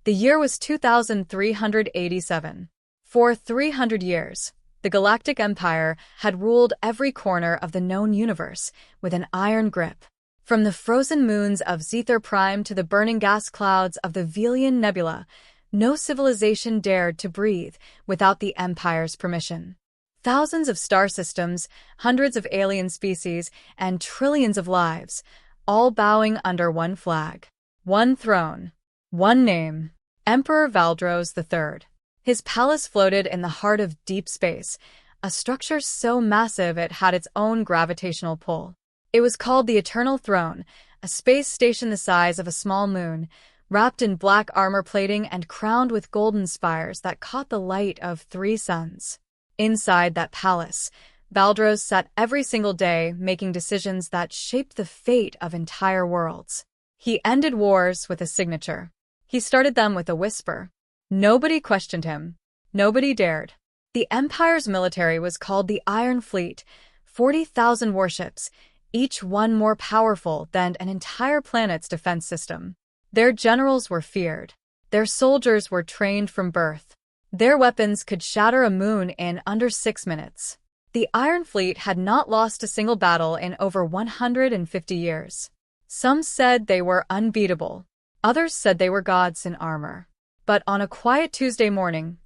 The year was 2387. For 300 years, the Galactic Empire had ruled every corner of the known universe with an iron grip. From the frozen moons of Zethar Prime to the burning gas clouds of the Velian Nebula, no civilization dared to breathe without the Empire's permission. Thousands of star systems, hundreds of alien species, and trillions of lives, all bowing under one flag. One throne. One name. Emperor Valdros III. His palace floated in the heart of deep space, a structure so massive it had its own gravitational pull. It was called the Eternal Throne, a space station the size of a small moon, wrapped in black armor plating and crowned with golden spires that caught the light of 3 suns. Inside that palace, Valdros sat every single day making decisions that shaped the fate of entire worlds. He ended wars with a signature. He started them with a whisper. Nobody questioned him. Nobody dared. The Empire's military was called the Iron Fleet, 40,000 warships, each one more powerful than an entire planet's defense system. Their generals were feared. Their soldiers were trained from birth. Their weapons could shatter a moon in under 6 minutes. The Iron Fleet had not lost a single battle in over 150 years. Some said they were unbeatable. Others said they were gods in armor. But on a quiet Tuesday morning,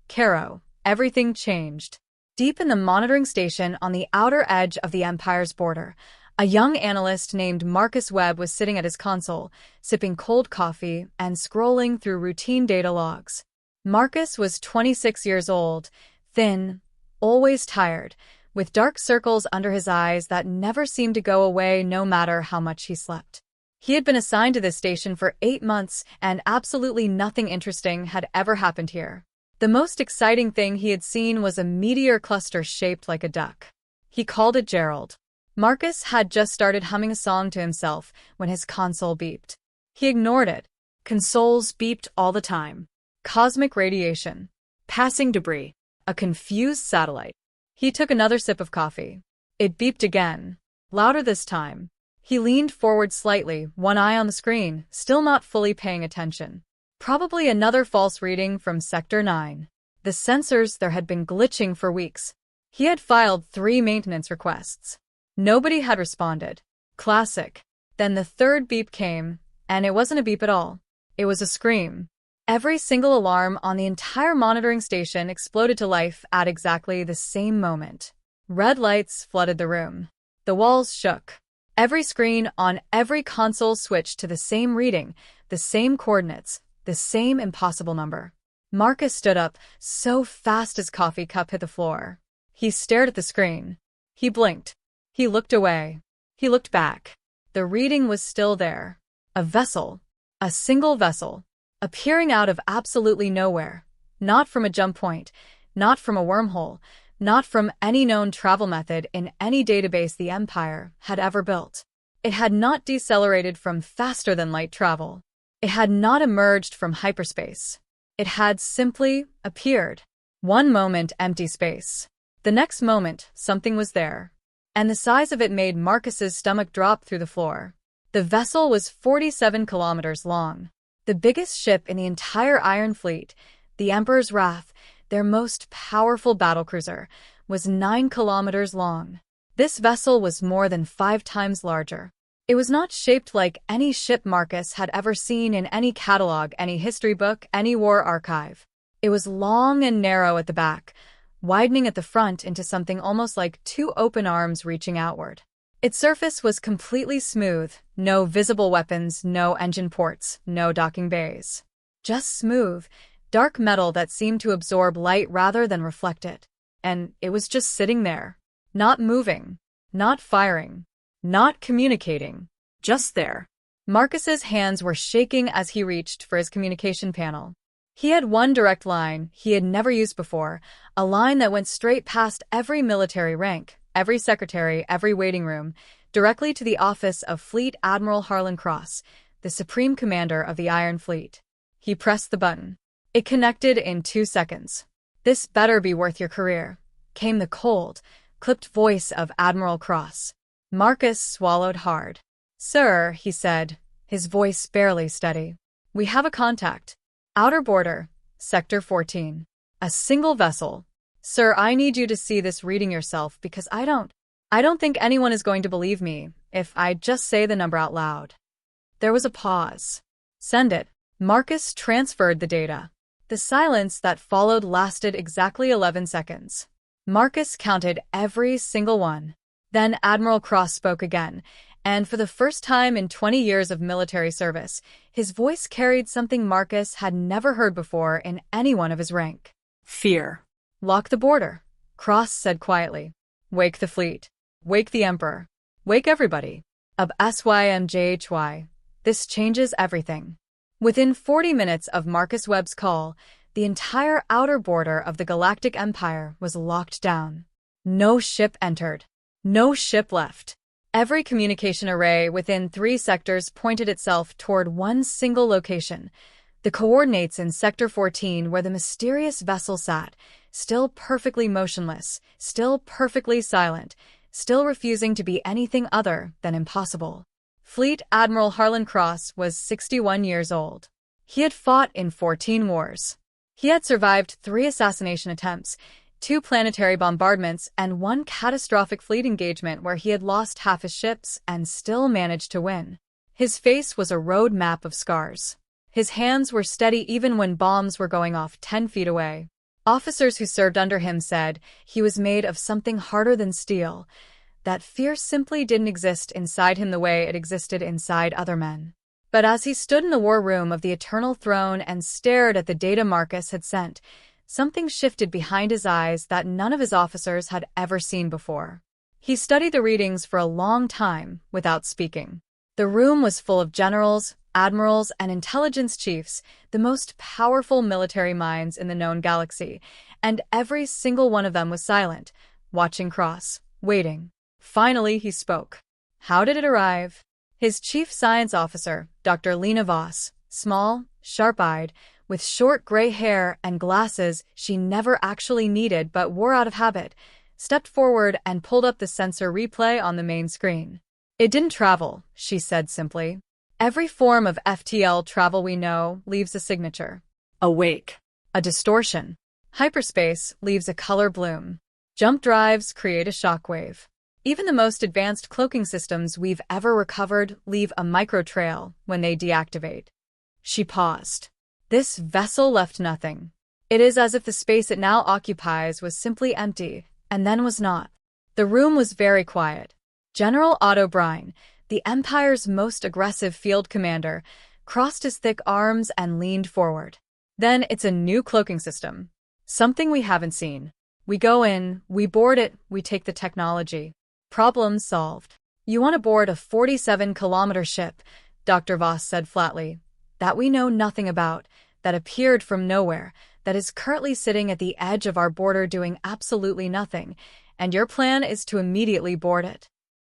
everything changed. Deep in the monitoring station on the outer edge of the Empire's border, a young analyst named Marcus Webb was sitting at his console, sipping cold coffee and scrolling through routine data logs. Marcus was 26 years old, thin, always tired, with dark circles under his eyes that never seemed to go away no matter how much he slept. He had been assigned to this station for 8 months, and absolutely nothing interesting had ever happened here. The most exciting thing he had seen was a meteor cluster shaped like a duck. He called it Gerald. Marcus had just started humming a song to himself when his console beeped. He ignored it. Consoles beeped all the time. Cosmic radiation. Passing debris. A confused satellite. He took another sip of coffee. It beeped again. Louder this time. He leaned forward slightly, one eye on the screen, still not fully paying attention. Probably another false reading from Sector 9. The sensors there had been glitching for weeks. He had filed 3 maintenance requests. Nobody had responded. Classic. Then the third beep came, and it wasn't a beep at all. It was a scream. Every single alarm on the entire monitoring station exploded to life at exactly the same moment. Red lights flooded the room. The walls shook. Every screen on every console switched to the same reading, the same coordinates, the same impossible number. Marcus stood up, so fast his coffee cup hit the floor. He stared at the screen. He blinked. He looked away. He looked back. The reading was still there. A vessel. A single vessel. Appearing out of absolutely nowhere. Not from a jump point. Not from a wormhole. Not from any known travel method in any database the Empire had ever built. It had not decelerated from faster-than-light travel. It had not emerged from hyperspace. It had simply appeared. One moment, empty space. The next moment, something was there. And the size of it made Marcus's stomach drop through the floor. The vessel was 47 kilometers long. The biggest ship in the entire Iron Fleet, the Emperor's Wrath, their most powerful battlecruiser, was 9 kilometers long. This vessel was more than 5 times larger. It was not shaped like any ship Marcus had ever seen in any catalog, any history book, any war archive. It was long and narrow at the back, widening at the front into something almost like 2 open arms reaching outward. Its surface was completely smooth, no visible weapons, no engine ports, no docking bays. Just smooth, dark metal that seemed to absorb light rather than reflect it. And it was just sitting there. Not moving. Not firing. Not communicating. Just there. Marcus's hands were shaking as he reached for his communication panel. He had one direct line he had never used before, a line that went straight past every military rank, every secretary, every waiting room, directly to the office of Fleet Admiral Harlan Cross, the Supreme Commander of the Iron Fleet. He pressed the button. It connected in 2 seconds. "This better be worth your career," came the cold, clipped voice of Admiral Cross. Marcus swallowed hard. "Sir," he said, his voice barely steady, "we have a contact." Outer border, Sector 14. A single vessel. Sir, I need you to see this reading yourself because I don't think anyone is going to believe me if I just say the number out loud. There was a pause. Send it. Marcus transferred the data. The silence that followed lasted exactly 11 seconds. Marcus counted every single one. Then Admiral Cross spoke again, and for the first time in 20 years of military service, his voice carried something Marcus had never heard before in anyone of his rank. Fear. Lock the border, Cross said quietly. Wake the fleet. Wake the Emperor. Wake everybody. Of SYMJHY. This changes everything. Within 40 minutes of Marcus Webb's call, the entire outer border of the Galactic Empire was locked down. No ship entered. No ship left. Every communication array within 3 sectors pointed itself toward one single location, the coordinates in Sector 14 where the mysterious vessel sat, still perfectly motionless, still perfectly silent, still refusing to be anything other than impossible. Fleet Admiral Harlan Cross was 61 years old. He had fought in 14 wars. He had survived 3 assassination attempts, 2 planetary bombardments, and 1 catastrophic fleet engagement where he had lost half his ships and still managed to win. His face was a road map of scars. His hands were steady even when bombs were going off 10 feet away. Officers who served under him said he was made of something harder than steel, that fear simply didn't exist inside him the way it existed inside other men. But as he stood in the war room of the Eternal Throne and stared at the data Marcus had sent, something shifted behind his eyes that none of his officers had ever seen before. He studied the readings for a long time without speaking. The room was full of generals, admirals, and intelligence chiefs, the most powerful military minds in the known galaxy, and every single one of them was silent, watching Cross, waiting. Finally, he spoke. How did it arrive? His chief science officer, Dr. Lena Voss, small, sharp-eyed, with short gray hair and glasses she never actually needed but wore out of habit, stepped forward and pulled up the sensor replay on the main screen. It didn't travel, she said simply. Every form of FTL travel we know leaves a signature. A wake. A distortion. Hyperspace leaves a color bloom. Jump drives create a shockwave. Even the most advanced cloaking systems we've ever recovered leave a microtrail when they deactivate. She paused. This vessel left nothing. It is as if the space it now occupies was simply empty, and then was not. The room was very quiet. General Otto Brine, the Empire's most aggressive field commander, crossed his thick arms and leaned forward. Then it's a new cloaking system. Something we haven't seen. We go in, we board it, we take the technology. Problem solved. You want to board a 47-kilometer ship, Dr. Voss said flatly, that we know nothing about, that appeared from nowhere, that is currently sitting at the edge of our border doing absolutely nothing, and your plan is to immediately board it.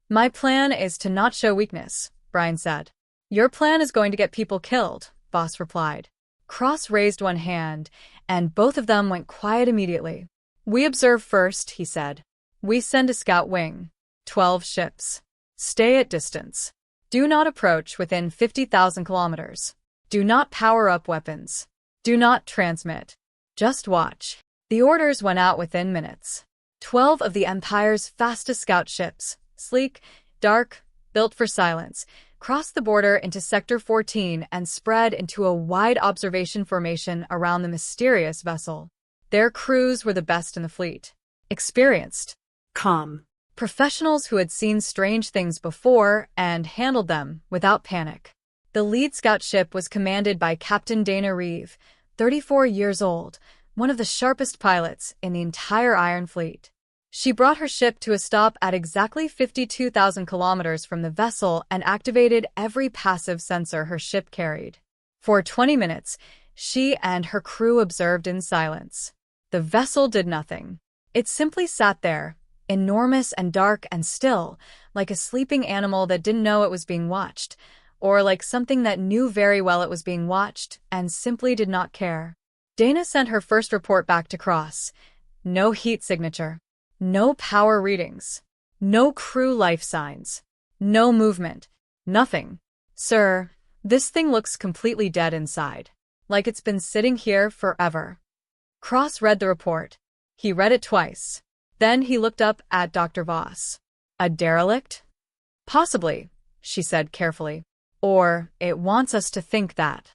My plan is to not show weakness, Brine said. Your plan is going to get people killed, Voss replied. Cross raised one hand, and both of them went quiet immediately. We observe first, he said. We send a scout wing. 12 ships. Stay at distance. Do not approach within 50,000 kilometers. Do not power up weapons. Do not transmit. Just watch. The orders went out within minutes. 12 of the Empire's fastest scout ships, sleek, dark, built for silence, crossed the border into Sector 14 and spread into a wide observation formation around the mysterious vessel. Their crews were the best in the fleet. Experienced. Calm. Professionals who had seen strange things before and handled them without panic. The lead scout ship was commanded by Captain Dana Reeve, 34 years old, one of the sharpest pilots in the entire Iron Fleet. She brought her ship to a stop at exactly 52,000 kilometers from the vessel and activated every passive sensor her ship carried. For 20 minutes, she and her crew observed in silence. The vessel did nothing. It simply sat there, enormous and dark and still, like a sleeping animal that didn't know it was being watched, or like something that knew very well it was being watched and simply did not care. Dana sent her first report back to Cross. No heat signature. No power readings. No crew life signs. No movement. Nothing. Sir, this thing looks completely dead inside. like it's been sitting here forever. Cross read the report. He read it twice. Then he looked up at Dr. Voss. A derelict? Possibly, she said carefully. Or it wants us to think that.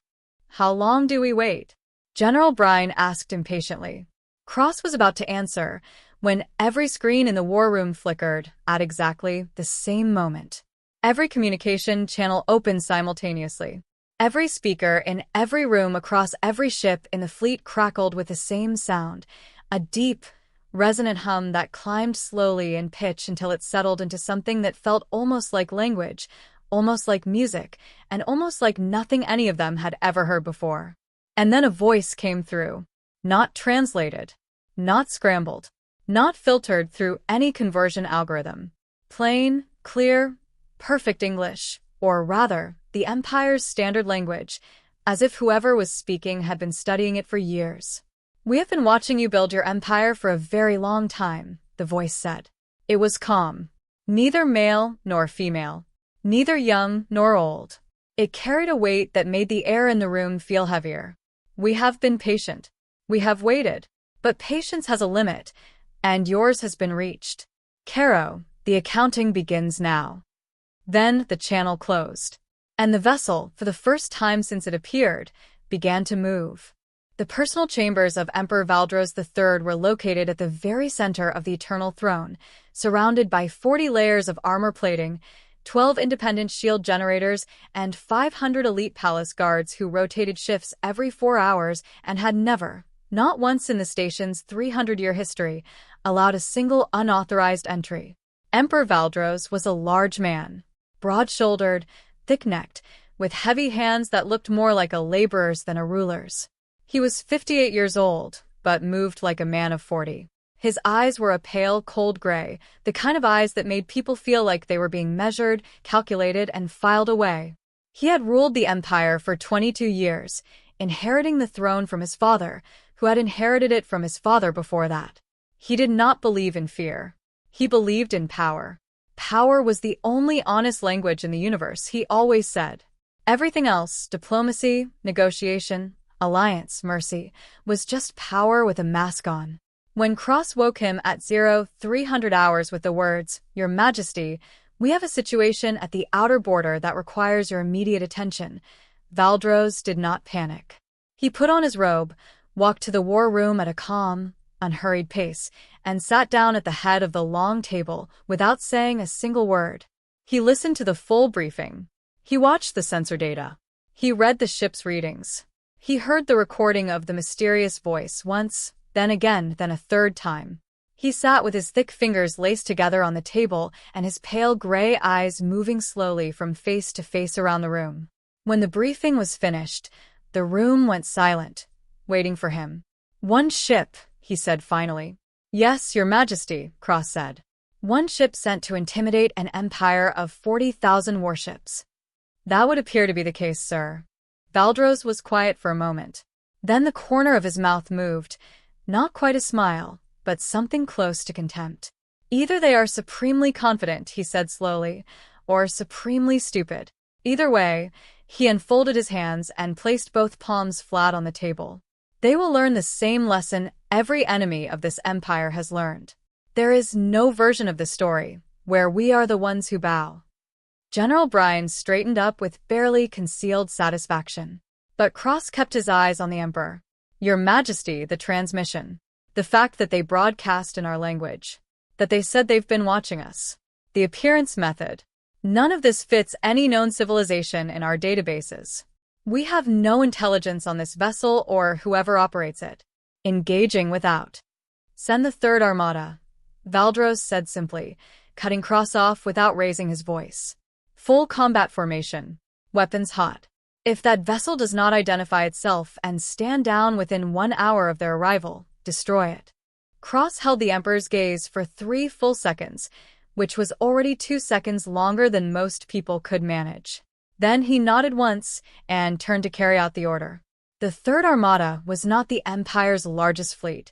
How long do we wait? General Brine asked impatiently. Cross was about to answer when every screen in the war room flickered at exactly the same moment. Every communication channel opened simultaneously. Every speaker in every room across every ship in the fleet crackled with the same sound, a deep, resonant hum that climbed slowly in pitch until it settled into something that felt almost like language, almost like music, and almost like nothing any of them had ever heard before. And then a voice came through. Not translated. Not scrambled. Not filtered through any conversion algorithm. Plain, clear, perfect English, or rather, the Empire's standard language, as if whoever was speaking had been studying it for years. We have been watching you build your empire for a very long time, the voice said. It was calm. Neither male nor female. Neither young nor old. It carried a weight that made the air in the room feel heavier. We have been patient. We have waited. But patience has a limit, and yours has been reached. Caro, the accounting begins now. Then the channel closed. And the vessel, for the first time since it appeared, began to move. The personal chambers of Emperor Valdros III were located at the very center of the Eternal Throne, surrounded by 40 layers of armor plating, 12 independent shield generators, and 500 elite palace guards who rotated shifts every 4 hours and had never, not once in the station's 300-year history, allowed a single unauthorized entry. Emperor Valdros was a large man, broad-shouldered, thick-necked, with heavy hands that looked more like a laborer's than a ruler's. He was 58 years old, but moved like a man of 40. His eyes were a pale, cold gray, the kind of eyes that made people feel like they were being measured, calculated, and filed away. He had ruled the empire for 22 years, inheriting the throne from his father, who had inherited it from his father before that. He did not believe in fear. He believed in power. Power was the only honest language in the universe, he always said. Everything else, diplomacy, negotiation, alliance, mercy, was just power with a mask on. When Cross woke him at 0300 hours with the words, "Your Majesty, we have a situation at the outer border that requires your immediate attention," Valdros did not panic. He put on his robe, walked to the war room at a calm, unhurried pace, and sat down at the head of the long table without saying a single word. He listened to the full briefing. He watched the sensor data. He read the ship's readings. He heard the recording of the mysterious voice once, then again, then a third time. He sat with his thick fingers laced together on the table and his pale gray eyes moving slowly from face to face around the room. When the briefing was finished, the room went silent, waiting for him. "One ship," he said finally. "Yes, Your Majesty," Cross said. "One ship sent to intimidate an empire of 40,000 warships." "That would appear to be the case, sir." Valdros was quiet for a moment. Then the corner of his mouth moved, not quite a smile, but something close to contempt. "Either they are supremely confident," he said slowly, "or supremely stupid. Either way," he unfolded his hands and placed both palms flat on the table. "They will learn the same lesson every enemy of this empire has learned. There is no version of the story where we are the ones who bow." General Brine straightened up with barely concealed satisfaction. But Cross kept his eyes on the Emperor. "Your Majesty, the transmission. The fact that they broadcast in our language. That they said they've been watching us. The appearance method. None of this fits any known civilization in our databases. We have no intelligence on this vessel or whoever operates it. Engaging without. Send the Third Armada," Valdros said simply, cutting Cross off without raising his voice. "Full combat formation. Weapons hot. If that vessel does not identify itself and stand down within 1 hour of their arrival, destroy it." Cross held the Emperor's gaze for 3 full seconds, which was already 2 seconds longer than most people could manage. Then he nodded once and turned to carry out the order. The Third Armada was not the Empire's largest fleet.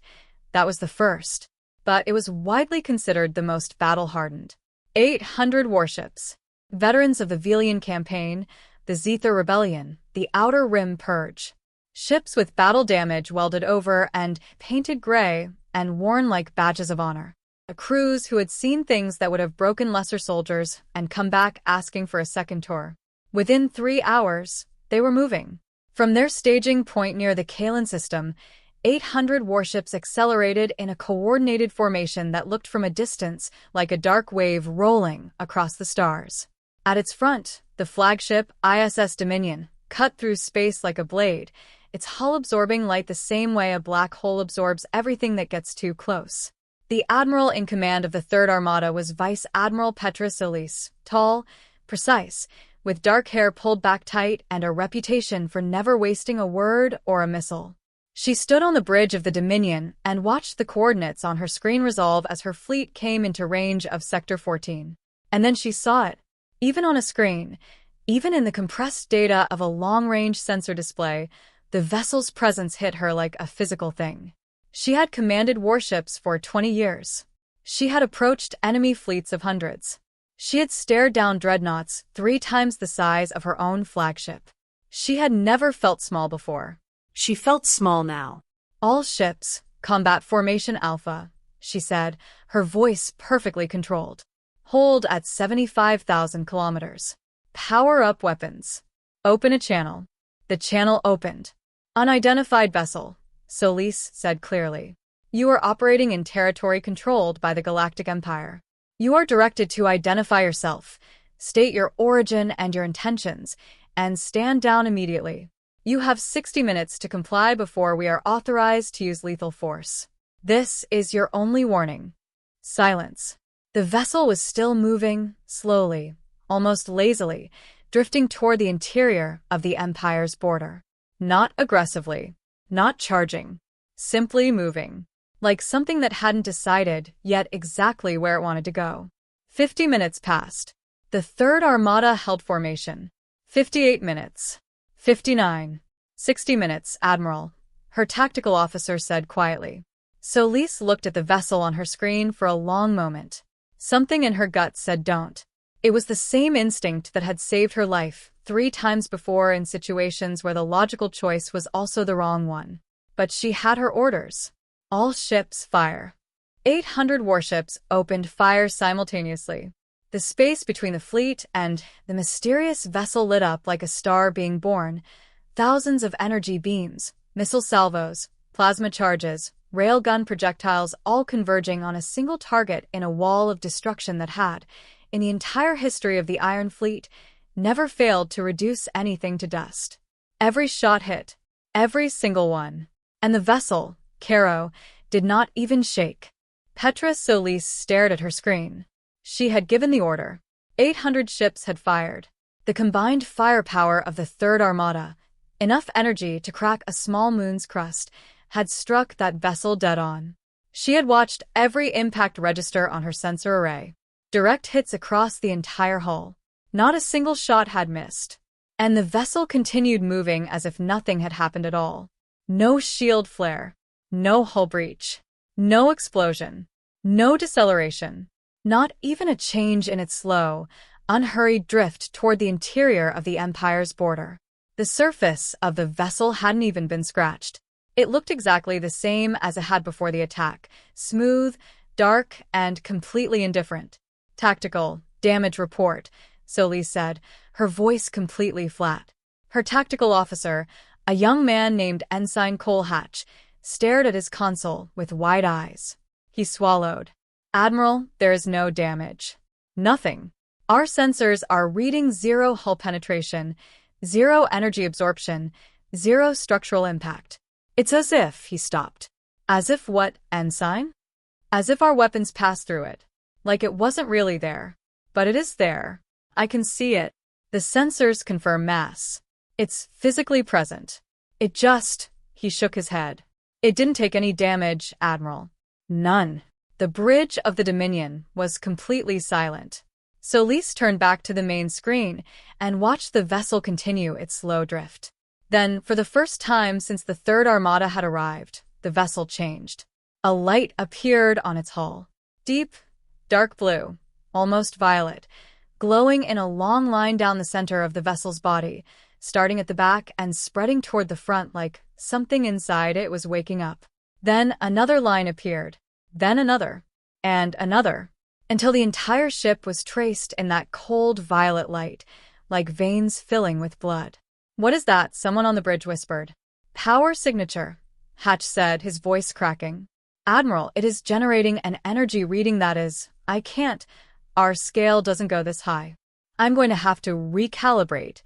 That was the first. But it was widely considered the most battle-hardened. 800 warships. Veterans of the Velian Campaign, the Zethar Rebellion, the Outer Rim Purge. Ships with battle damage welded over and painted gray and worn like badges of honor. Crews who had seen things that would have broken lesser soldiers and come back asking for a second tour. Within 3 hours, they were moving. From their staging point near the Kalan system, 800 warships accelerated in a coordinated formation that looked from a distance like a dark wave rolling across the stars. At its front, the flagship ISS Dominion cut through space like a blade, its hull absorbing light the same way a black hole absorbs everything that gets too close. The admiral in command of the Third Armada was Vice Admiral Petrus Solis, tall, precise, with dark hair pulled back tight and a reputation for never wasting a word or a missile. She stood on the bridge of the Dominion and watched the coordinates on her screen resolve as her fleet came into range of Sector 14. And then she saw it. Even on a screen, even in the compressed data of a long-range sensor display, the vessel's presence hit her like a physical thing. She had commanded warships for 20 years. She had approached enemy fleets of hundreds. She had stared down dreadnoughts 3 times the size of her own flagship. She had never felt small before. She felt small now. All ships, combat formation Alpha, she said, her voice perfectly controlled. Hold at 75,000 kilometers. Power up weapons. Open a channel. The channel opened. Unidentified vessel, Solis said clearly. You are operating in territory controlled by the Galactic Empire. You are directed to identify yourself, state your origin and your intentions, and stand down immediately. You have 60 minutes to comply before we are authorized to use lethal force. This is your only warning. Silence. The vessel was still moving, slowly, almost lazily, drifting toward the interior of the Empire's border. Not aggressively, not charging, simply moving, like something that hadn't decided yet exactly where it wanted to go. 50 minutes passed. The Third Armada held formation. 58 minutes. 59. 60 minutes, Admiral, her tactical officer said quietly. Solis looked at the vessel on her screen for a long moment. Something in her gut said don't. It was the same instinct that had saved her life 3 times before in situations where the logical choice was also the wrong one. But she had her orders. All ships fire. 800 warships opened fire simultaneously. The space between the fleet and the mysterious vessel lit up like a star being born. Thousands of energy beams, missile salvos, plasma charges, railgun projectiles all converging on a single target in a wall of destruction that had, in the entire history of the Iron Fleet, never failed to reduce anything to dust. Every shot hit. Every single one. And the vessel, Caro, did not even shake. Petrus Solis stared at her screen. She had given the order. 800 ships had fired. The combined firepower of the Third Armada, enough energy to crack a small moon's crust, had struck that vessel dead on. She had watched every impact register on her sensor array. Direct hits across the entire hull. Not a single shot had missed. And the vessel continued moving as if nothing had happened at all. No shield flare. No hull breach. No explosion. No deceleration. Not even a change in its slow, unhurried drift toward the interior of the Empire's border. The surface of the vessel hadn't even been scratched. It looked exactly the same as it had before the attack, smooth, dark, and completely indifferent. Tactical, damage report, Solis said, her voice completely flat. Her tactical officer, a young man named Ensign Colehatch, stared at his console with wide eyes. He swallowed. Admiral, there is no damage. Nothing. Our sensors are reading 0 hull penetration, 0 energy absorption, 0 structural impact. It's as if he stopped. As if what, Ensign? As if our weapons passed through it. Like it wasn't really there. But it is there. I can see it. The sensors confirm mass. It's physically present. It just, he shook his head. It didn't take any damage, Admiral. None. The bridge of the Dominion was completely silent. Solis turned back to the main screen and watched the vessel continue its slow drift. Then, for the first time since the Third Armada had arrived, the vessel changed. A light appeared on its hull. Deep, dark blue, almost violet, glowing in a long line down the center of the vessel's body, starting at the back and spreading toward the front like something inside it was waking up. Then another line appeared, then another, and another, until the entire ship was traced in that cold violet light, like veins filling with blood. "What is that?" someone on the bridge whispered. "Power signature," Hatch said, his voice cracking. "Admiral, it is generating an energy reading that is, I can't. Our scale doesn't go this high. I'm going to have to recalibrate."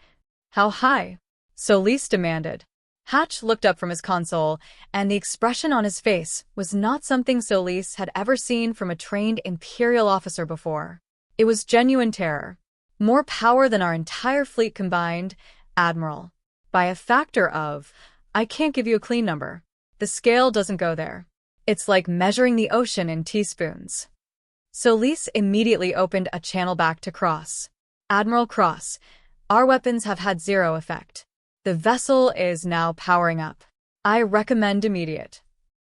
"How high?" Solis demanded. Hatch looked up from his console, and the expression on his face was not something Solis had ever seen from a trained Imperial officer before. It was genuine terror. "More power than our entire fleet combined, Admiral. By a factor of, I can't give you a clean number. The scale doesn't go there. It's like measuring the ocean in teaspoons." Solis immediately opened a channel back to Cross. "Admiral Cross, our weapons have had zero effect. The vessel is now powering up. I recommend immediate."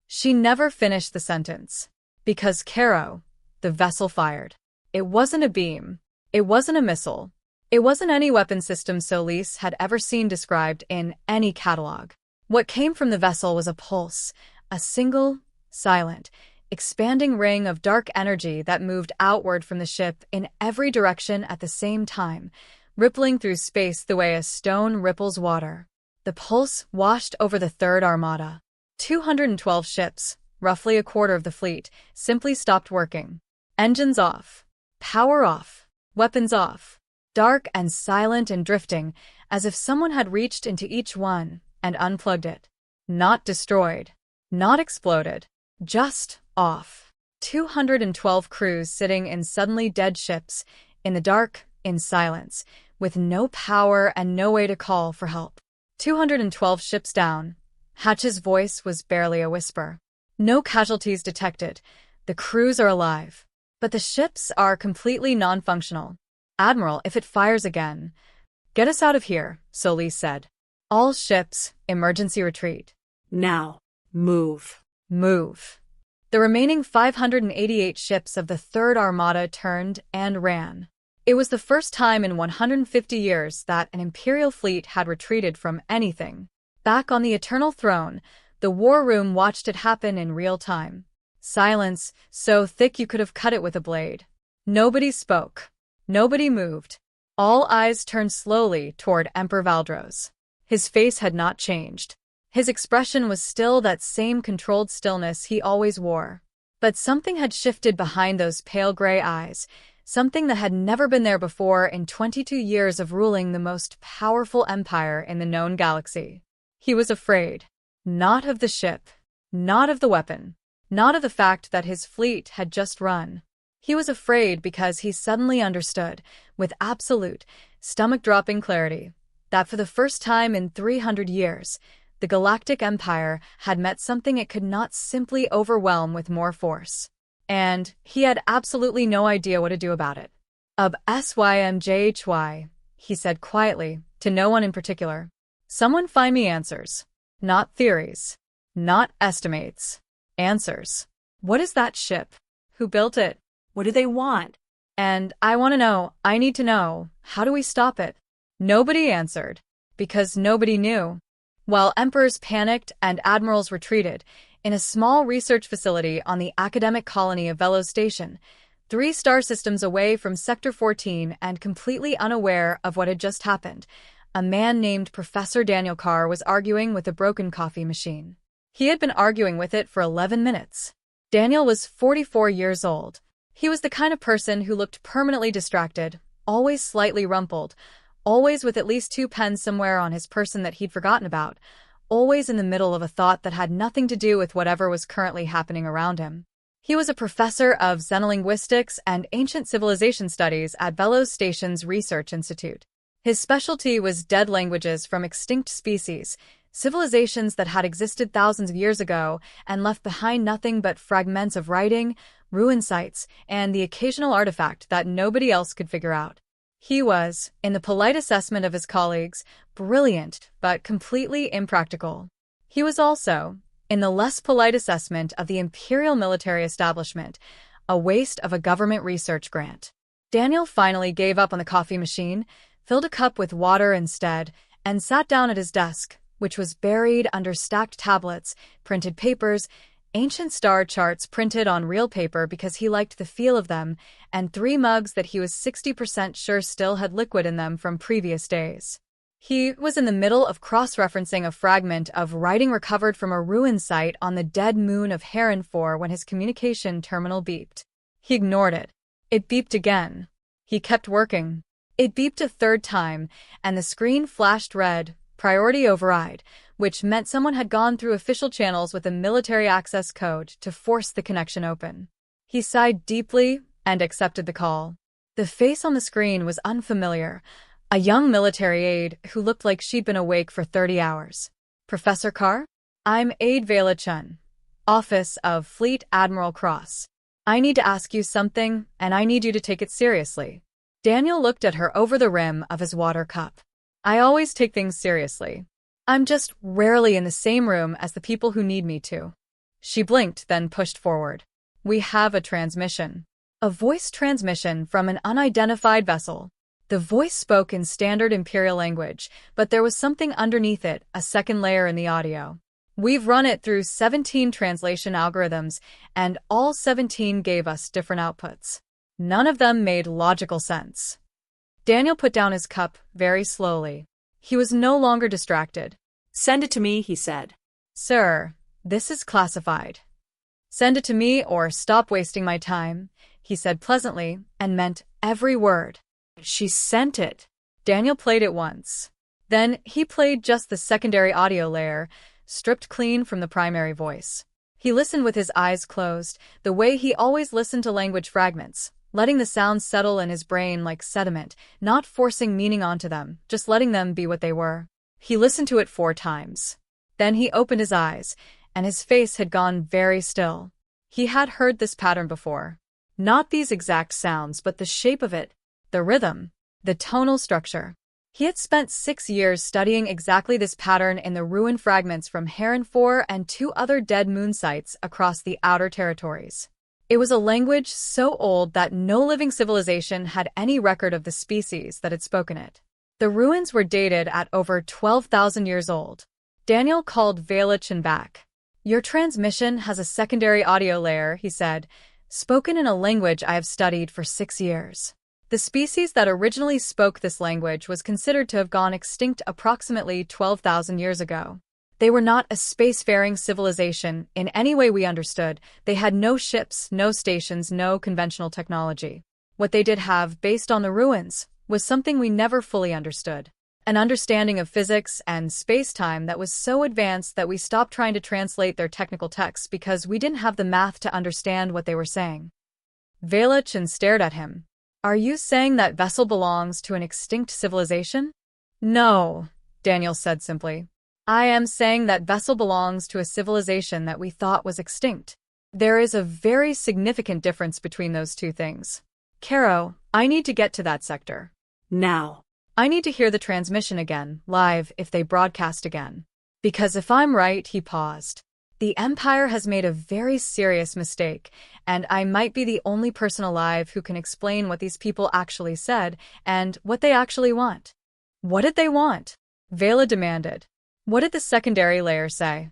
She never finished the sentence. Because Caro, the vessel fired. It wasn't a beam. It wasn't a missile. It wasn't any weapon system Solis had ever seen described in any catalog. What came from the vessel was a pulse, a single, silent, expanding ring of dark energy that moved outward from the ship in every direction at the same time, rippling through space the way a stone ripples water. The pulse washed over the Third Armada. 212 ships, roughly a quarter of the fleet, simply stopped working. Engines off. Power off. Weapons off. Dark and silent and drifting, as if someone had reached into each one and unplugged it. Not destroyed. Not exploded. Just off. 212 crews sitting in suddenly dead ships, in the dark, in silence, with no power and no way to call for help. 212 ships down. Hatch's voice was barely a whisper. "No casualties detected. The crews are alive. But the ships are completely non-functional. Admiral, if it fires again..." "Get us out of here," Solis said. "All ships, emergency retreat. Now. Move." Move." The remaining 588 ships of the Third Armada turned and ran. It was the first time in 150 years that an Imperial fleet had retreated from anything. Back on the Eternal Throne, the war room watched it happen in real time. Silence, so thick you could have cut it with a blade. Nobody spoke. Nobody moved. All eyes turned slowly toward Emperor Valdros. His face had not changed. His expression was still that same controlled stillness he always wore. But something had shifted behind those pale gray eyes, something that had never been there before in 22 years of ruling the most powerful empire in the known galaxy. He was afraid. Not of the ship. Not of the weapon. Not of the fact that his fleet had just run. He was afraid because he suddenly understood, with absolute, stomach-dropping clarity, that for the first time in 300 years, the Galactic Empire had met something it could not simply overwhelm with more force. And he had absolutely no idea what to do about it. "SYMJHY," he said quietly, to no one in particular. "Someone find me answers. Not theories. Not estimates. Answers. What is that ship? Who built it? What do they want? And I want to know, I need to know, how do we stop it?" Nobody answered, because nobody knew. While emperors panicked and admirals retreated, in a small research facility on the academic colony of Velos Station, 3 star systems away from Sector 14 and completely unaware of what had just happened, a man named Professor Daniel Carr was arguing with a broken coffee machine. He had been arguing with it for 11 minutes. Daniel was 44 years old. He was the kind of person who looked permanently distracted, always slightly rumpled, always with at least 2 pens somewhere on his person that he'd forgotten about, always in the middle of a thought that had nothing to do with whatever was currently happening around him. He was a professor of xenolinguistics and ancient civilization studies at Velos Station's Research Institute. His specialty was dead languages from extinct species, civilizations that had existed thousands of years ago and left behind nothing but fragments of writing, ruin sites, and the occasional artifact that nobody else could figure out. He was, in the polite assessment of his colleagues, brilliant but completely impractical. He was also, in the less polite assessment of the Imperial military establishment, a waste of a government research grant. Daniel finally gave up on the coffee machine, filled a cup with water instead, and sat down at his desk, which was buried under stacked tablets, printed papers, ancient star charts printed on real paper because he liked the feel of them, and 3 mugs that he was 60% sure still had liquid in them from previous days. He was in the middle of cross-referencing a fragment of writing recovered from a ruin site on the dead moon of Heron 4 when his communication terminal beeped. He ignored it. It beeped again. He kept working. It beeped a 3rd time, and the screen flashed red, priority override, which meant someone had gone through official channels with a military access code to force the connection open. He sighed deeply and accepted the call. The face on the screen was unfamiliar. A young military aide who looked like she'd been awake for 30 hours. Professor Carr? I'm Aide Vela Chun, Office of Fleet Admiral Cross. I need to ask you something, and I need you to take it seriously. Daniel looked at her over the rim of his water cup. I always take things seriously. I'm just rarely in the same room as the people who need me to. She blinked, then pushed forward. We have a transmission. A voice transmission from an unidentified vessel. The voice spoke in standard Imperial language, but there was something underneath it, a second layer in the audio. We've run it through 17 translation algorithms, and all 17 gave us different outputs. None of them made logical sense. Daniel put down his cup very slowly. He was no longer distracted. Send it to me, he said. Sir, this is classified. Send it to me or stop wasting my time, he said pleasantly, and meant every word. She sent it. Daniel played it once. Then he played just the secondary audio layer, stripped clean from the primary voice. He listened with his eyes closed, the way he always listened to language fragments, letting the sounds settle in his brain like sediment, not forcing meaning onto them, just letting them be what they were. He listened to it 4 times. Then he opened his eyes, and his face had gone very still. He had heard this pattern before. Not these exact sounds, but the shape of it, the rhythm, the tonal structure. He had spent 6 years studying exactly this pattern in the ruin fragments from Heron 4 and 2 other dead moon sites across the outer territories. It was a language so old that no living civilization had any record of the species that had spoken it. The ruins were dated at over 12,000 years old. Daniel called Vela Chun back. Your transmission has a secondary audio layer, he said, spoken in a language I have studied for 6 years. The species that originally spoke this language was considered to have gone extinct approximately 12,000 years ago. They were not a spacefaring civilization in any way we understood. They had no ships, no stations, no conventional technology. What they did have, based on the ruins, was something we never fully understood. An understanding of physics and space-time that was so advanced that we stopped trying to translate their technical texts because we didn't have the math to understand what they were saying. Vela Chun stared at him. Are you saying that vessel belongs to an extinct civilization? No, Daniel said simply. I am saying that vessel belongs to a civilization that we thought was extinct. There is a very significant difference between those two things. Caro, I need to get to that sector. Now. I need to hear the transmission again, live, if they broadcast again. Because if I'm right, he paused. The Empire has made a very serious mistake, and I might be the only person alive who can explain what these people actually said and what they actually want. What did they want? Vela demanded. What did the secondary layer say?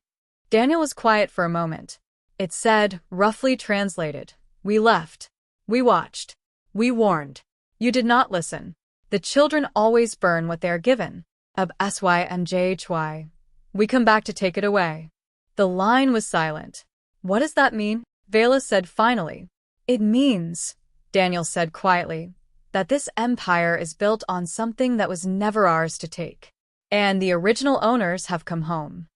Daniel was quiet for a moment. It said, roughly translated, we left. We watched. We warned. You did not listen. The children always burn what they are given. HFY and HFY. We come back to take it away. The line was silent. What does that mean? Vela said finally. It means, Daniel said quietly, that this empire is built on something that was never ours to take. And the original owners have come home.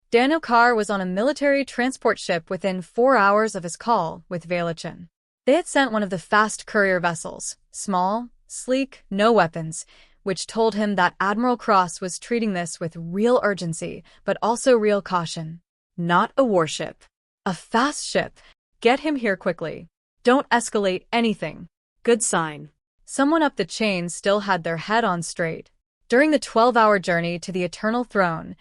Daniel Carr was on a military transport ship within 4 hours of his call with Vela Chun. They had sent one of the fast courier vessels, small, sleek, no weapons, which told him that Admiral Cross was treating this with real urgency, but also real caution. Not a warship. A fast ship. Get him here quickly. Don't escalate anything. Good sign. Someone up the chain still had their head on straight. During the 12-hour journey to the Eternal Throne,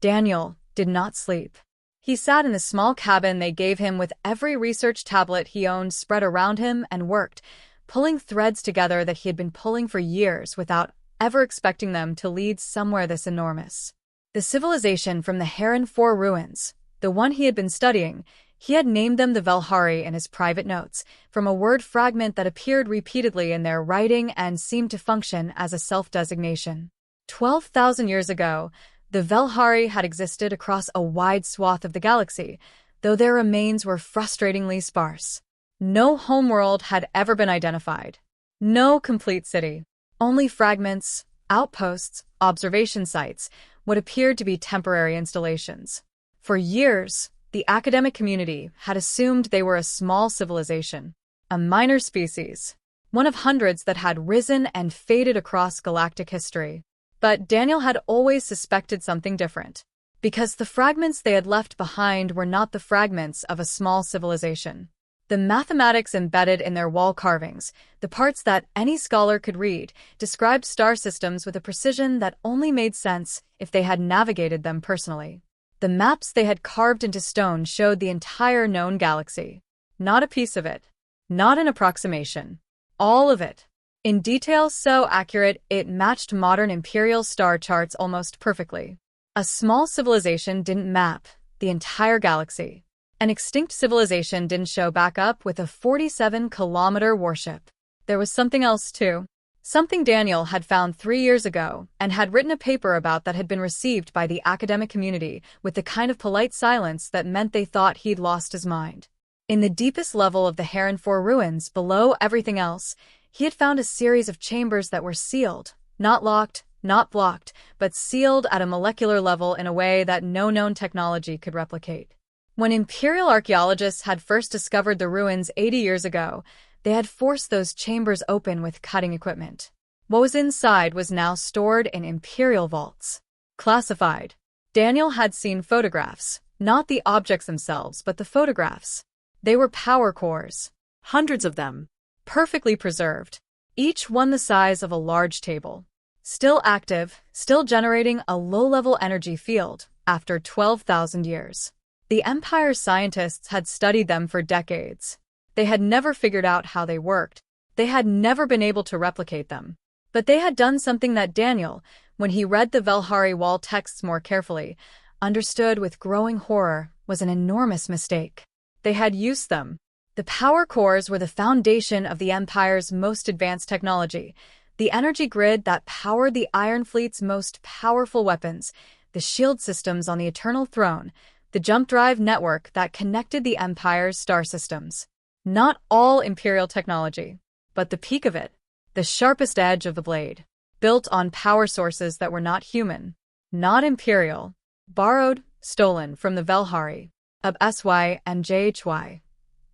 Daniel did not sleep. He sat in the small cabin they gave him with every research tablet he owned spread around him and worked, pulling threads together that he had been pulling for years without ever expecting them to lead somewhere this enormous. The civilization from the Heron Four ruins, the one he had been studying, he had named them the Velhari in his private notes, from a word fragment that appeared repeatedly in their writing and seemed to function as a self-designation. 12,000 years ago, the Velhari had existed across a wide swath of the galaxy, though their remains were frustratingly sparse. No homeworld had ever been identified. No complete city. Only fragments, outposts, observation sites, what appeared to be temporary installations. For years, the academic community had assumed they were a small civilization, a minor species, one of hundreds that had risen and faded across galactic history. But Daniel had always suspected something different, because the fragments they had left behind were not the fragments of a small civilization. The mathematics embedded in their wall carvings, the parts that any scholar could read, described star systems with a precision that only made sense if they had navigated them personally. The maps they had carved into stone showed the entire known galaxy. Not a piece of it. Not an approximation. All of it. In detail so accurate it matched modern imperial star charts almost perfectly. A small civilization didn't map the entire galaxy. An extinct civilization didn't show back up with a 47-kilometer warship. There was something else, too. Something Daniel had found 3 years ago and had written a paper about that had been received by the academic community with the kind of polite silence that meant they thought he'd lost his mind. In the deepest level of the Heron Four ruins, below everything else, he had found a series of chambers that were sealed, not locked, not blocked, but sealed at a molecular level in a way that no known technology could replicate. When Imperial archaeologists had first discovered the ruins 80 years ago, they had forced those chambers open with cutting equipment. What was inside was now stored in Imperial vaults. Classified. Daniel had seen photographs, not the objects themselves, but the photographs. They were power cores. Hundreds of them. Perfectly preserved. Each one the size of a large table. Still active, still generating a low-level energy field after 12,000 years. The Empire's scientists had studied them for decades. They had never figured out how they worked. They had never been able to replicate them. But they had done something that Daniel, when he read the Velhari wall texts more carefully, understood with growing horror was an enormous mistake. They had used them. The power cores were the foundation of the Empire's most advanced technology, the energy grid that powered the Iron Fleet's most powerful weapons, the shield systems on the Eternal Throne, the jump drive network that connected the Empire's star systems. Not all Imperial technology, but the peak of it, the sharpest edge of the blade, built on power sources that were not human, not Imperial, borrowed, stolen from the Velhari, of SY and JHY.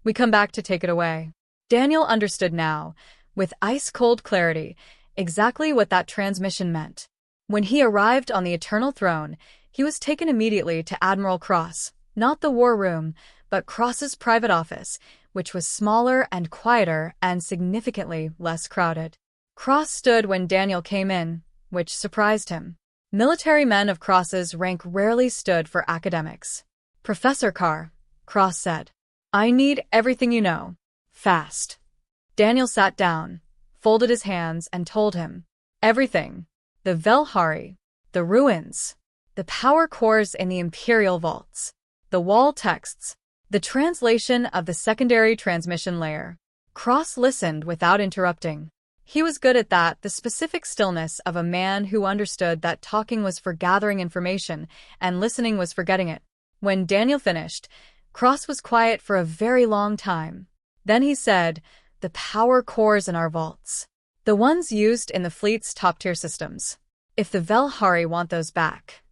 We come back to take it away. Daniel understood now, with ice-cold clarity, exactly what that transmission meant. When he arrived on the Eternal Throne, he was taken immediately to Admiral Cross, not the war room, but Cross's private office, which was smaller and quieter and significantly less crowded. Cross stood when Daniel came in, which surprised him. Military men of Cross's rank rarely stood for academics. "Professor Carr," Cross said, "I need everything you know. Fast." Daniel sat down, folded his hands, and told him. Everything. The Velhari, the ruins, the power cores in the Imperial vaults, the wall texts, the translation of the secondary transmission layer. Cross listened without interrupting. He was good at that, the specific stillness of a man who understood that talking was for gathering information and listening was for getting it. When Daniel finished, Cross was quiet for a very long time. Then he said, "The power cores in our vaults. The ones used in the fleet's top-tier systems. If the Velhari want those back,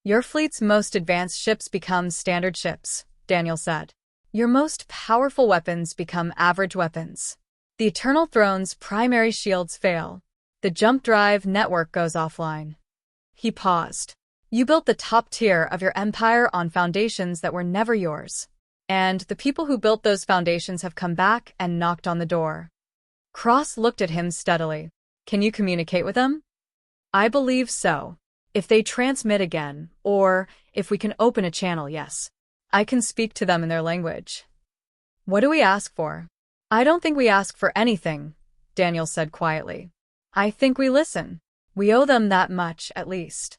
your fleet's most advanced ships become standard ships," Daniel said. "Your most powerful weapons become average weapons. The Eternal Throne's primary shields fail. The jump drive network goes offline." He paused. "You built the top tier of your empire on foundations that were never yours. And the people who built those foundations have come back and knocked on the door." Cross looked at him steadily. "Can you communicate with them?" "I believe so. If they transmit again, or if we can open a channel, yes. I can speak to them in their language." "What do we ask for?" "I don't think we ask for anything," Daniel said quietly. "I think we listen. We owe them that much, at least.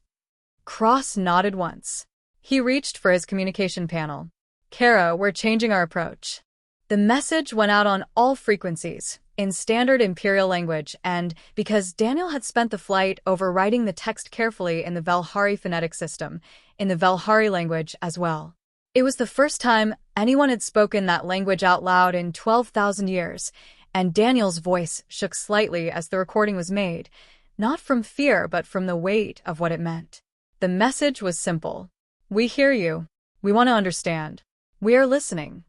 Cross nodded once. He reached for his communication panel. Kara, we're changing our approach. The message went out on all frequencies, in standard Imperial language, and because Daniel had spent the flight overwriting the text carefully in the Velhari phonetic system, in the Velhari language as well. It was the first time anyone had spoken that language out loud in 12,000 years, and Daniel's voice shook slightly as the recording was made, not from fear but from the weight of what it meant. The message was simple. We hear you. We want to understand. We are listening.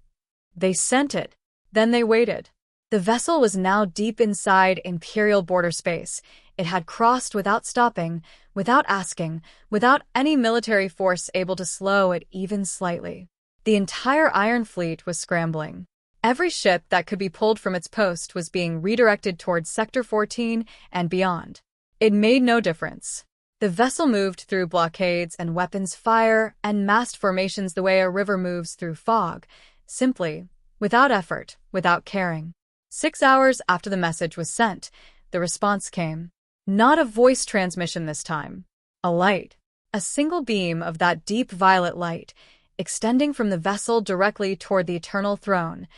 They sent it. Then they waited. The vessel was now deep inside Imperial border space. It had crossed without stopping, without asking, without any military force able to slow it even slightly. The entire Iron Fleet was scrambling. Every ship that could be pulled from its post was being redirected towards Sector 14 and beyond. It made no difference. The vessel moved through blockades and weapons fire and massed formations the way a river moves through fog, simply, without effort, without caring. 6 hours after the message was sent, the response came. Not a voice transmission this time. A light. A single beam of that deep violet light, extending from the vessel directly toward the Eternal Throne.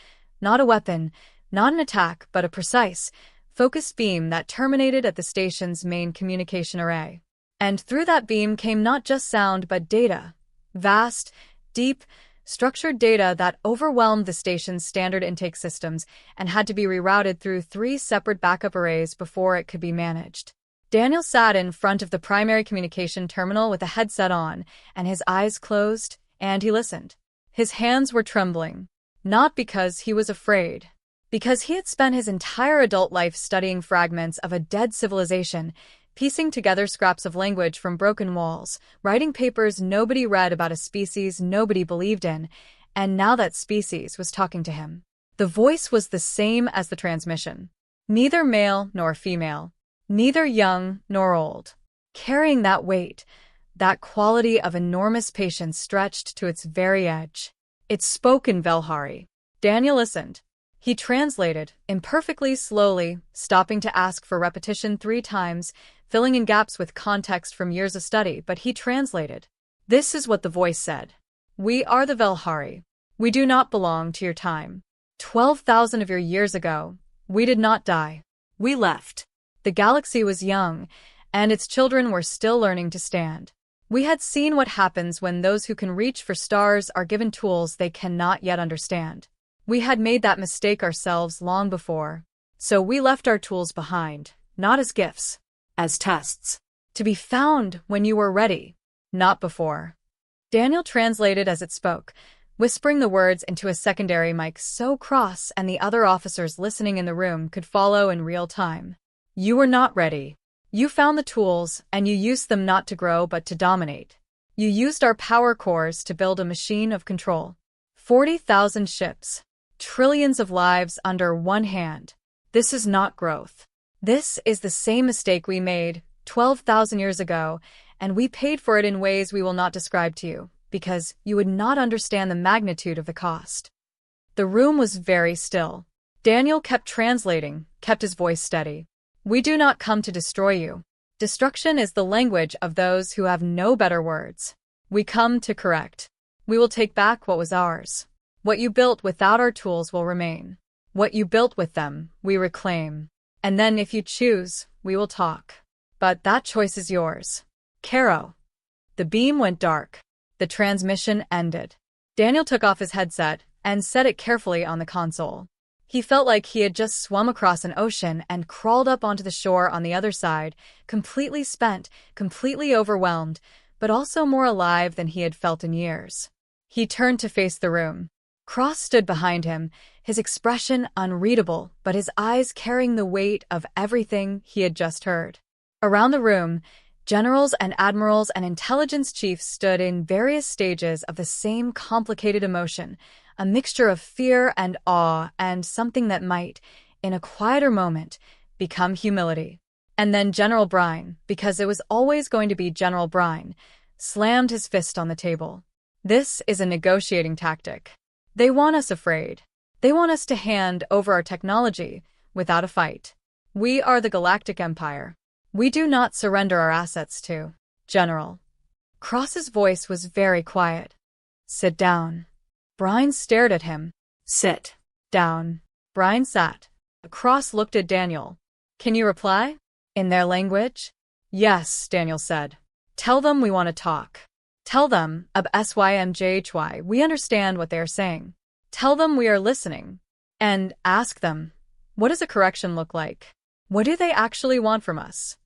Not a weapon, not an attack, but a precise, focused beam that terminated at the station's main communication array. And through that beam came not just sound but data. Vast, deep, structured data that overwhelmed the station's standard intake systems and had to be rerouted through 3 separate backup arrays before it could be managed. Daniel sat in front of the primary communication terminal with a headset on and his eyes closed, and he listened. His hands were trembling. Not because he was afraid. Because he had spent his entire adult life studying fragments of a dead civilization, piecing together scraps of language from broken walls, writing papers nobody read about a species nobody believed in, and now that species was talking to him. The voice was the same as the transmission. Neither male nor female, neither young nor old. Carrying that weight, that quality of enormous patience stretched to its very edge. It spoke in Velhari. Daniel listened. He translated, imperfectly, slowly, stopping to ask for repetition 3 times, filling in gaps with context from years of study, but he translated. This is what the voice said. We are the Velhari. We do not belong to your time. 12,000 of your years ago, we did not die. We left. The galaxy was young, and its children were still learning to stand. We had seen what happens when those who can reach for stars are given tools they cannot yet understand. We had made that mistake ourselves long before. So we left our tools behind, not as gifts, as tests. To be found when you were ready, not before. Daniel translated as it spoke, whispering the words into a secondary mic so Cross and the other officers listening in the room could follow in real time. You were not ready. You found the tools, and you used them not to grow but to dominate. You used our power cores to build a machine of control. 40,000 ships. Trillions of lives under one hand. This is not growth. This is the same mistake we made 12,000 years ago, and we paid for it in ways we will not describe to you, because you would not understand the magnitude of the cost. The room was very still. Daniel kept translating, kept his voice steady. We do not come to destroy you. Destruction is the language of those who have no better words. We come to correct. We will take back what was ours. What you built without our tools will remain. What you built with them, we reclaim. And then if you choose, we will talk. But that choice is yours. Caro. The beam went dark. The transmission ended. Daniel took off his headset and set it carefully on the console. He felt like he had just swum across an ocean and crawled up onto the shore on the other side, completely spent, completely overwhelmed, but also more alive than he had felt in years. He turned to face the room. Cross stood behind him, his expression unreadable, but his eyes carrying the weight of everything he had just heard. Around the room, generals and admirals and intelligence chiefs stood in various stages of the same complicated emotion, a mixture of fear and awe and something that might, in a quieter moment, become humility. And then General Brine, because it was always going to be General Brine, slammed his fist on the table. This is a negotiating tactic. They want us afraid. They want us to hand over our technology without a fight. We are the Galactic Empire. We do not surrender our assets to General. Cross's voice was very quiet. Sit down. Brine stared at him. Sit down. Brine sat. Cross looked at Daniel. Can you reply? In their language? Yes, Daniel said. Tell them we want to talk. Tell them, SYMJHY, we understand what they are saying. Tell them we are listening. And ask them, what does a correction look like? What do they actually want from us?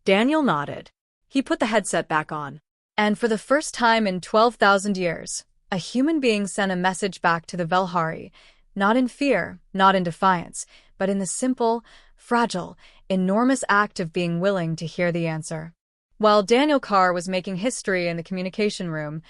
Daniel nodded. He put the headset back on. And for the first time in 12,000 years, a human being sent a message back to the Velhari, not in fear, not in defiance, but in the simple, fragile, enormous act of being willing to hear the answer. While Daniel Carr was making history in the communication room,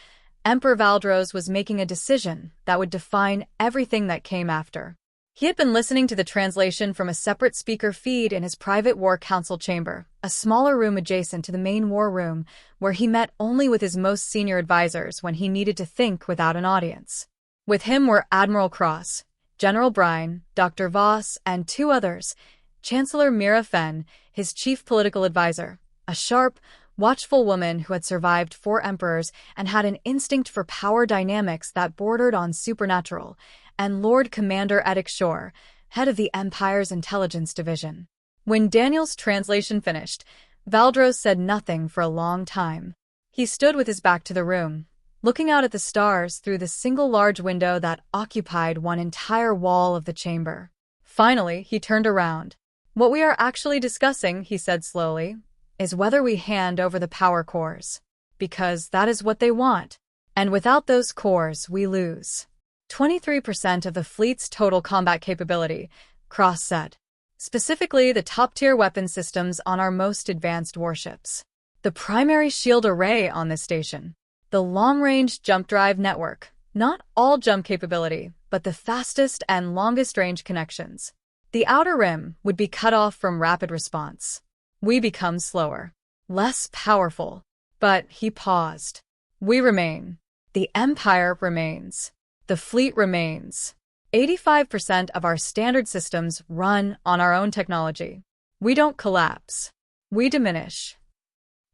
Emperor Valdros was making a decision that would define everything that came after. He had been listening to the translation from a separate speaker feed in his private war council chamber, a smaller room adjacent to the main war room, where he met only with his most senior advisors when he needed to think without an audience. With him were Admiral Cross, General Brine, Dr. Voss, and two others, Chancellor Mira Fenn, his chief political advisor, a sharp, watchful woman who had survived 4 emperors and had an instinct for power dynamics that bordered on supernatural, and Lord Commander Edic Shore, head of the Empire's intelligence division. When Daniel's translation finished, Valdros said nothing for a long time. He stood with his back to the room, looking out at the stars through the single large window that occupied one entire wall of the chamber. Finally, he turned around. What we are actually discussing, he said slowly, is whether we hand over the power cores. Because that is what they want. And without those cores, we lose 23% of the fleet's total combat capability, Cross said. Specifically, the top-tier weapon systems on our most advanced warships. The primary shield array on this station. The long-range jump drive network. Not all jump capability, but the fastest and longest-range connections. The outer rim would be cut off from rapid response. We become slower, less powerful. But he paused. We remain. The Empire remains. The fleet remains. 85% of our standard systems run on our own technology. We don't collapse. We diminish.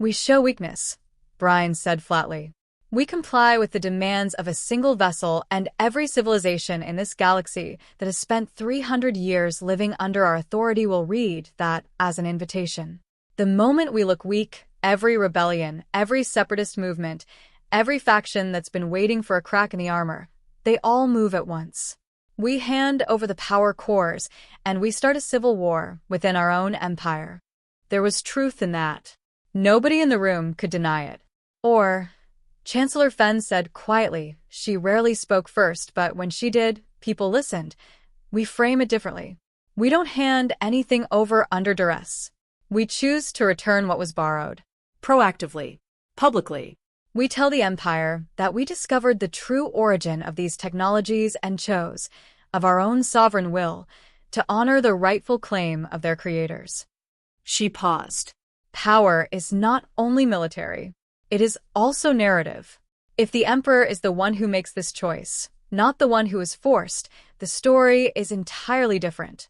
We show weakness, Brine said flatly. We comply with the demands of a single vessel and every civilization in this galaxy that has spent 300 years living under our authority will read that as an invitation. The moment we look weak, every rebellion, every separatist movement, every faction that's been waiting for a crack in the armor, they all move at once. We hand over the power cores, and we start a civil war within our own empire. There was truth in that. Nobody in the room could deny it. Or, Chancellor Fenn said quietly, she rarely spoke first, but when she did, people listened. We frame it differently. We don't hand anything over under duress. We choose to return what was borrowed. Proactively. Publicly. We tell the Empire that we discovered the true origin of these technologies and chose, of our own sovereign will, to honor the rightful claim of their creators. She paused. Power is not only military. It is also narrative. If the Emperor is the one who makes this choice, not the one who is forced, the story is entirely different.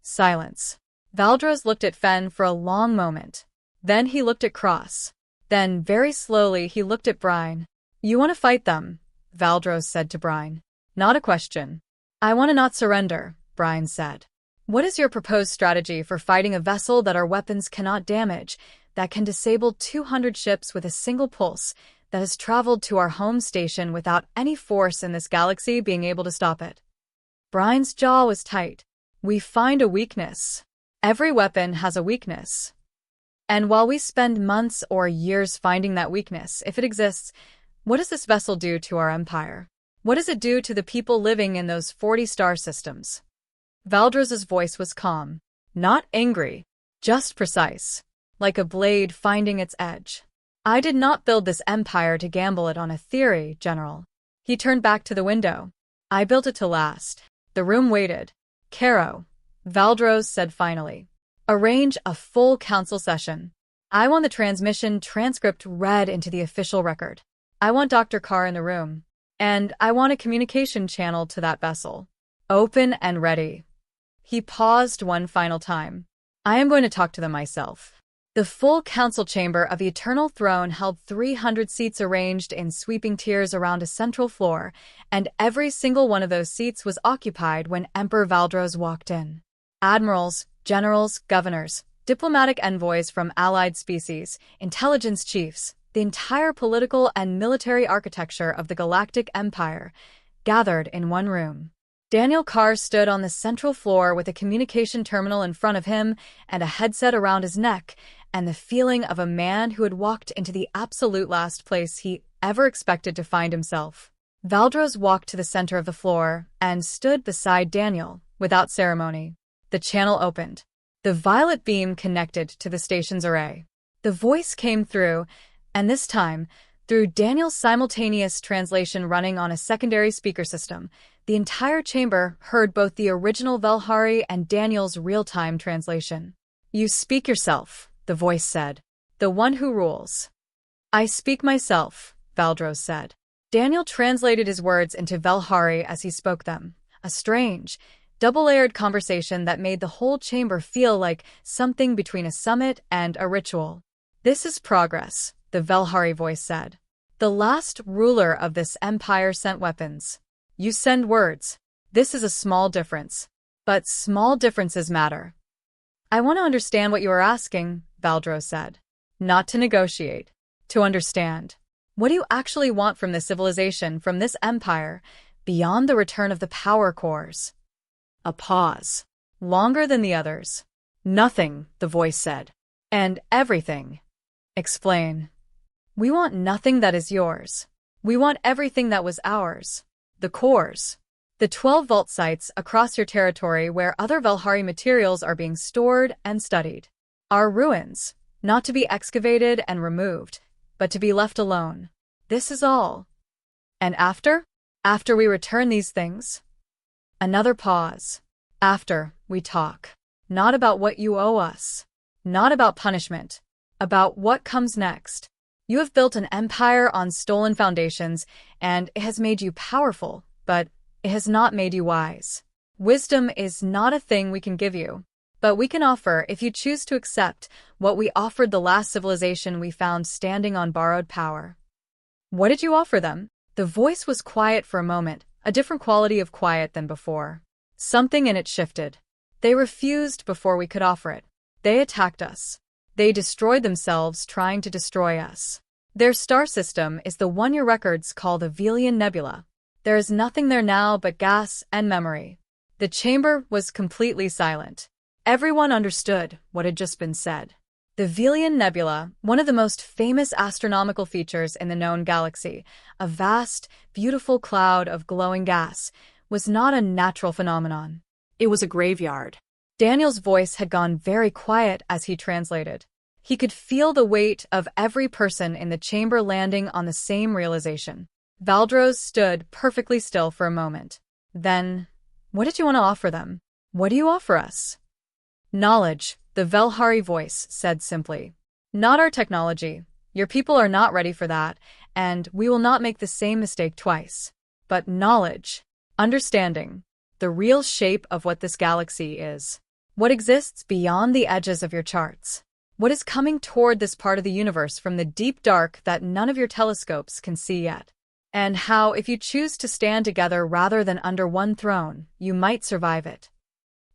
Silence. Valdros looked at Fenn for a long moment. Then he looked at Cross. Then, very slowly, he looked at Brine. You want to fight them, Valdros said to Brine. Not a question. I want to not surrender, Brine said. What is your proposed strategy for fighting a vessel that our weapons cannot damage, that can disable 200 ships with a single pulse, that has traveled to our home station without any force in this galaxy being able to stop it? Brine's jaw was tight. We find a weakness. Every weapon has a weakness. And while we spend months or years finding that weakness, if it exists, what does this vessel do to our empire? What does it do to the people living in those 40 star systems? Valdros's voice was calm, not angry, just precise, like a blade finding its edge. I did not build this empire to gamble it on a theory, General. He turned back to the window. I built it to last. The room waited. Caro, Valdros said finally. Arrange a full council session. I want the transmission transcript read into the official record. I want Dr. Carr in the room. And I want a communication channel to that vessel. Open and ready. He paused one final time. I am going to talk to them myself. The full council chamber of the Eternal Throne held 300 seats arranged in sweeping tiers around a central floor, and every single one of those seats was occupied when Emperor Valdros walked in. Admirals, generals, governors, diplomatic envoys from allied species, intelligence chiefs, the entire political and military architecture of the Galactic Empire gathered in one room. Daniel Carr stood on the central floor with a communication terminal in front of him and a headset around his neck, and the feeling of a man who had walked into the absolute last place he ever expected to find himself. Valdros walked to the center of the floor and stood beside Daniel, without ceremony. The channel opened. The violet beam connected to the station's array. The voice came through, and this time, through Daniel's simultaneous translation running on a secondary speaker system, the entire chamber heard both the original Velhari and Daniel's real-time translation. "You speak yourself," the voice said. "The one who rules." "I speak myself," Valdros said. Daniel translated his words into Velhari as he spoke them, a strange, double-layered conversation that made the whole chamber feel like something between a summit and a ritual. "This is progress," the Velhari voice said. "The last ruler of this empire sent weapons. You send words. This is a small difference. But small differences matter." "I want to understand what you are asking," Valdros said. "Not to negotiate. To understand. What do you actually want from this civilization, from this empire, beyond the return of the power cores?" A pause. Longer than the others. "Nothing," the voice said. "And everything." "Explain." "We want nothing that is yours. We want everything that was ours. The cores. The 12 vault sites across your territory where other Velhari materials are being stored and studied. Our ruins, not to be excavated and removed, but to be left alone. This is all." "And after? After we return these things?" Another pause. "After, we talk. Not about what you owe us. Not about punishment. About what comes next. You have built an empire on stolen foundations, and it has made you powerful, but it has not made you wise. Wisdom is not a thing we can give you, but we can offer if you choose to accept what we offered the last civilization we found standing on borrowed power." "What did you offer them?" The voice was quiet for a moment, a different quality of quiet than before. Something in it shifted. "They refused before we could offer it. They attacked us. They destroyed themselves trying to destroy us. Their star system is the one your records call the Velian Nebula. There is nothing there now but gas and memory." The chamber was completely silent. Everyone understood what had just been said. The Velian Nebula, one of the most famous astronomical features in the known galaxy, a vast, beautiful cloud of glowing gas, was not a natural phenomenon. It was a graveyard. Daniel's voice had gone very quiet as he translated. He could feel the weight of every person in the chamber landing on the same realization. Valdros stood perfectly still for a moment. "Then, what did you want to offer them? What do you offer us?" "Knowledge," the Velhari voice said simply. "Not our technology. Your people are not ready for that, and we will not make the same mistake twice. But knowledge, understanding, the real shape of what this galaxy is. What exists beyond the edges of your charts. What is coming toward this part of the universe from the deep dark that none of your telescopes can see yet. And how, if you choose to stand together rather than under one throne, you might survive it."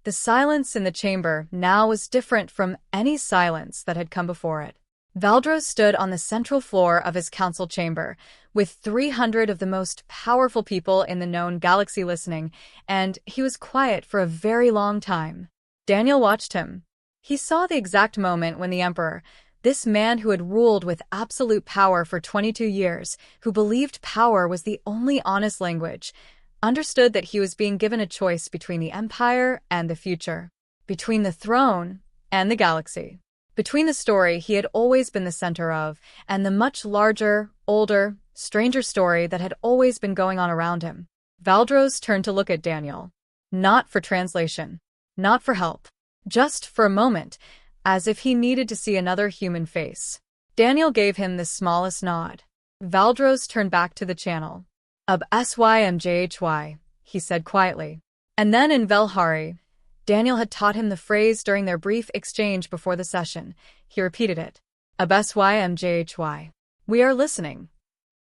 The silence in the chamber now was different from any silence that had come before it. Valdros stood on the central floor of his council chamber, with 300 of the most powerful people in the known galaxy listening, and he was quiet for a very long time. Daniel watched him. He saw the exact moment when the Emperor, this man who had ruled with absolute power for 22 years, who believed power was the only honest language, understood that he was being given a choice between the Empire and the future, between the throne and the galaxy, between the story he had always been the center of and the much larger, older, stranger story that had always been going on around him. Valdros turned to look at Daniel. Not for translation. Not for help. Just for a moment, as if he needed to see another human face. Daniel gave him the smallest nod. Valdros turned back to the channel. "Ub SYMJHY," he said quietly. And then in Velhari, Daniel had taught him the phrase during their brief exchange before the session. He repeated it. HFY. We are listening.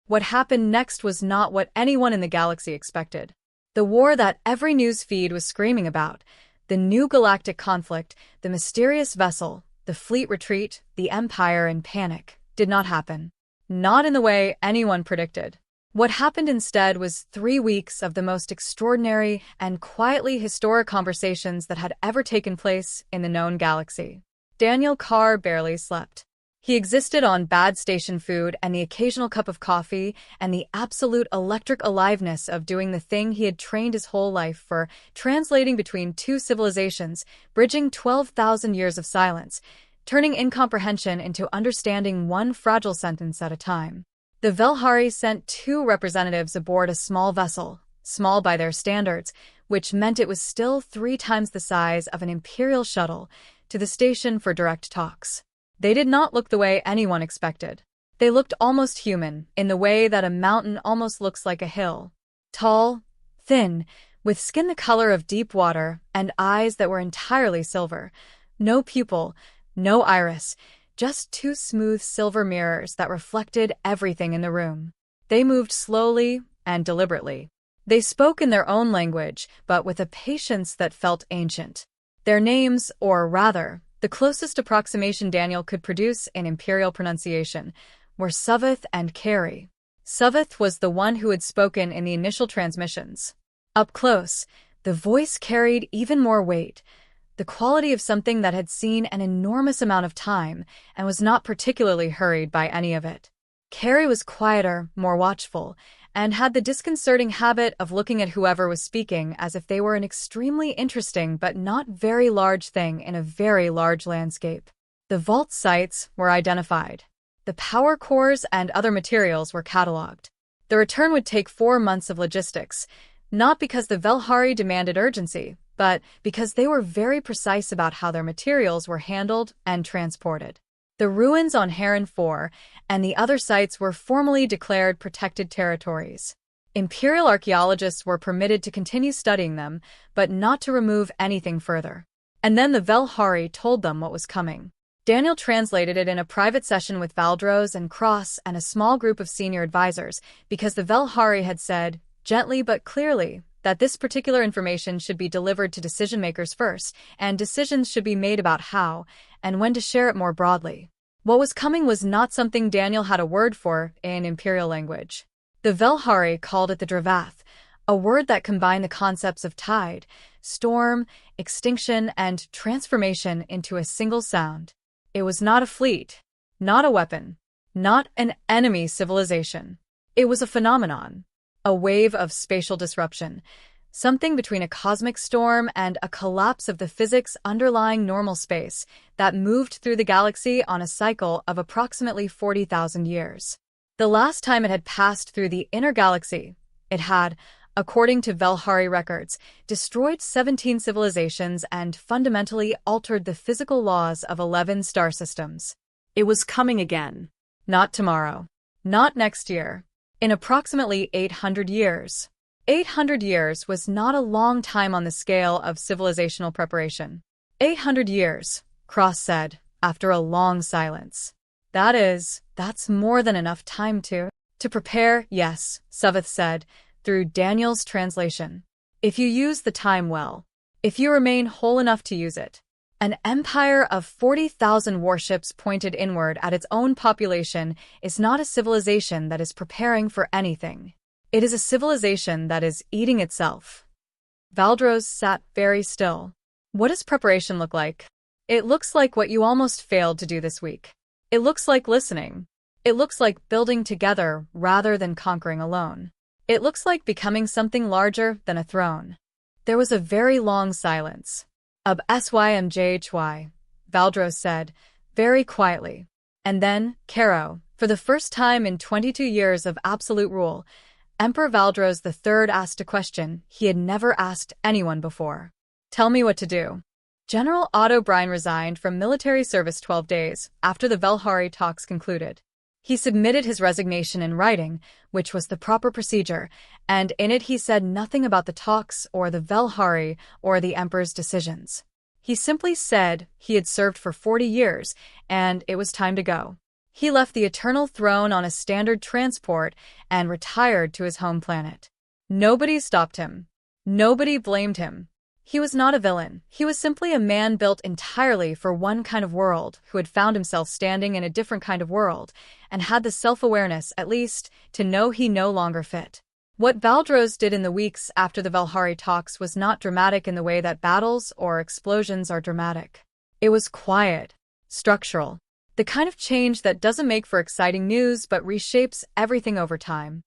What happened next was not what anyone in the galaxy expected. The war that every news feed was screaming about, the new galactic conflict, the mysterious vessel, the fleet retreat, the Empire in panic, did not happen. Not in the way anyone predicted. What happened instead was 3 weeks of the most extraordinary and quietly historic conversations that had ever taken place in the known galaxy. Daniel Carr barely slept. He existed on bad station food and the occasional cup of coffee and the absolute electric aliveness of doing the thing he had trained his whole life for, translating between two civilizations, bridging 12,000 years of silence, turning incomprehension into understanding one fragile sentence at a time. The Velhari sent 2 representatives aboard a small vessel, small by their standards, which meant it was still 3 times the size of an Imperial shuttle, to the station for direct talks. They did not look the way anyone expected. They looked almost human, in the way that a mountain almost looks like a hill. Tall, thin, with skin the color of deep water and eyes that were entirely silver. No pupil, no iris, just 2 smooth silver mirrors that reflected everything in the room. They moved slowly and deliberately. They spoke in their own language, but with a patience that felt ancient. Their names, or rather, the closest approximation Daniel could produce in Imperial pronunciation, were Suveth and Carey. Suveth was the one who had spoken in the initial transmissions. Up close, the voice carried even more weight, the quality of something that had seen an enormous amount of time and was not particularly hurried by any of it. Carey was quieter, more watchful, and had the disconcerting habit of looking at whoever was speaking as if they were an extremely interesting but not very large thing in a very large landscape. The vault sites were identified. The power cores and other materials were cataloged. The return would take 4 months of logistics, not because the Velhari demanded urgency, but because they were very precise about how their materials were handled and transported. The ruins on Heron 4 and the other sites were formally declared protected territories. Imperial archaeologists were permitted to continue studying them, but not to remove anything further. And then the Velhari told them what was coming. Daniel translated it in a private session with Valdros and Cross and a small group of senior advisors, because the Velhari had said, gently but clearly, that this particular information should be delivered to decision-makers first, and decisions should be made about how and when to share it more broadly. What was coming was not something Daniel had a word for in Imperial language. The Velhari called it the Dravath, a word that combined the concepts of tide, storm, extinction, and transformation into a single sound. It was not a fleet, not a weapon, not an enemy civilization. It was a phenomenon, a wave of spatial disruption, something between a cosmic storm and a collapse of the physics underlying normal space that moved through the galaxy on a cycle of approximately 40,000 years. The last time it had passed through the inner galaxy, it had, according to Velhari records, destroyed 17 civilizations and fundamentally altered the physical laws of 11 star systems. It was coming again. Not tomorrow. Not next year. In approximately 800 years. 800 years was not a long time on the scale of civilizational preparation. 800 years, Cross said, after a long silence. That's more than enough time to prepare, yes, Suveth said, through Daniel's translation. If you use the time well. If you remain whole enough to use it. An empire of 40,000 warships pointed inward at its own population is not a civilization that is preparing for anything. It is a civilization that is eating itself. Valdros sat very still. What does preparation look like? It looks like what you almost failed to do this week. It looks like listening. It looks like building together rather than conquering alone. It looks like becoming something larger than a throne. There was a very long silence. SYMJHY, Valdros said, very quietly. And then, Caro, for the first time in 22 years of absolute rule, Emperor Valdros III asked a question he had never asked anyone before. Tell me what to do. General Otto Brine resigned from military service 12 days after the Velhari talks concluded. He submitted his resignation in writing, which was the proper procedure, and in it he said nothing about the talks or the Velhari or the Emperor's decisions. He simply said he had served for 40 years, and it was time to go. He left the Eternal Throne on a standard transport and retired to his home planet. Nobody stopped him. Nobody blamed him. He was not a villain. He was simply a man built entirely for one kind of world who had found himself standing in a different kind of world and had the self-awareness, at least, to know he no longer fit. What Valdros did in the weeks after the Velhari talks was not dramatic in the way that battles or explosions are dramatic. It was quiet, structural, the kind of change that doesn't make for exciting news but reshapes everything over time.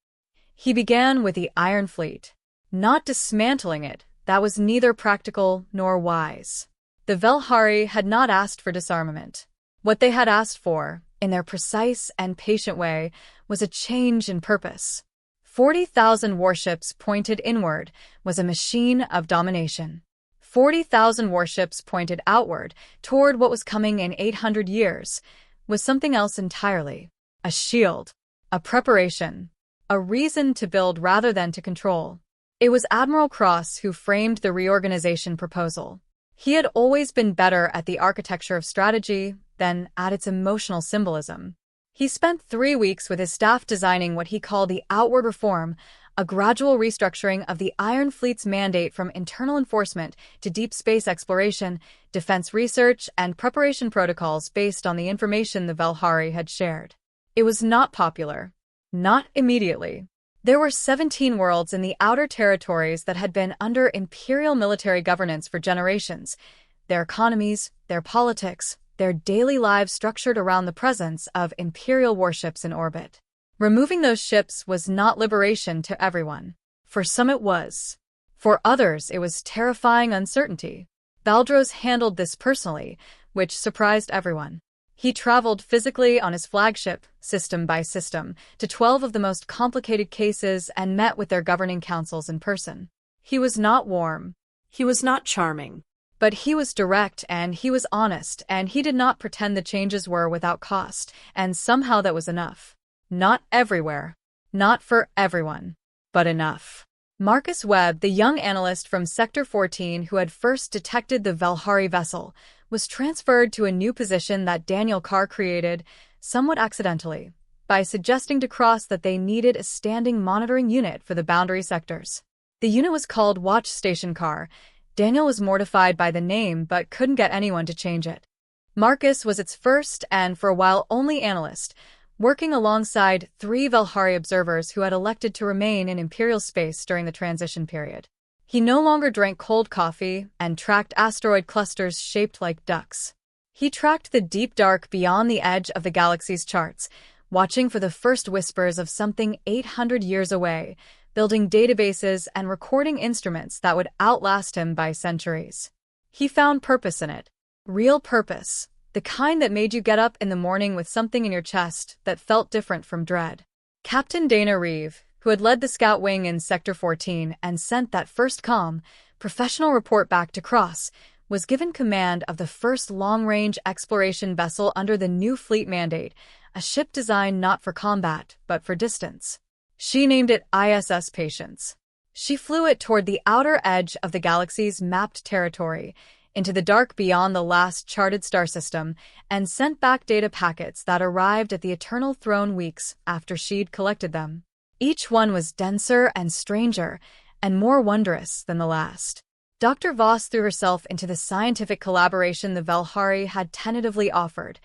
He began with the Iron Fleet, not dismantling it. That was neither practical nor wise. The Velhari had not asked for disarmament. What they had asked for, in their precise and patient way, was a change in purpose. 40,000 warships pointed inward was a machine of domination. 40,000 warships pointed outward toward what was coming in 800 years was something else entirely. A shield, a preparation, a reason to build rather than to control. It was Admiral Cross who framed the reorganization proposal. He had always been better at the architecture of strategy than at its emotional symbolism. He spent 3 weeks with his staff designing what he called the outward reform, a gradual restructuring of the Iron Fleet's mandate from internal enforcement to deep space exploration, defense research, and preparation protocols based on the information the Velhari had shared. It was not popular. Not immediately. There were 17 worlds in the outer territories that had been under imperial military governance for generations, their economies, their politics, their daily lives structured around the presence of imperial warships in orbit. Removing those ships was not liberation to everyone. For some it was. For others it was terrifying uncertainty. Valdros handled this personally, which surprised everyone. He traveled physically on his flagship, system by system, to 12 of the most complicated cases and met with their governing councils in person. He was not warm. He was not charming. But he was direct and he was honest and he did not pretend the changes were without cost, and somehow that was enough. Not everywhere. Not for everyone. But enough. Marcus Webb, the young analyst from Sector 14 who had first detected the Velhari vessel, was transferred to a new position that Daniel Carr created, somewhat accidentally, by suggesting to Cross that they needed a standing monitoring unit for the boundary sectors. The unit was called Watch Station Carr. Daniel was mortified by the name but couldn't get anyone to change it. Marcus was its first and for a while only analyst, working alongside 3 Velhari observers who had elected to remain in Imperial space during the transition period. He no longer drank cold coffee and tracked asteroid clusters shaped like ducks. He tracked the deep dark beyond the edge of the galaxy's charts, watching for the first whispers of something 800 years away, building databases and recording instruments that would outlast him by centuries. He found purpose in it. Real purpose. The kind that made you get up in the morning with something in your chest that felt different from dread. Captain Dana Reeve, who had led the scout wing in Sector 14 and sent that first calm, professional report back to Cross, was given command of the first long-range exploration vessel under the new fleet mandate, a ship designed not for combat, but for distance. She named it ISS Patience. She flew it toward the outer edge of the galaxy's mapped territory, into the dark beyond the last charted star system, and sent back data packets that arrived at the Eternal Throne weeks after she'd collected them. Each one was denser and stranger, and more wondrous than the last. Dr. Voss threw herself into the scientific collaboration the Velhari had tentatively offered,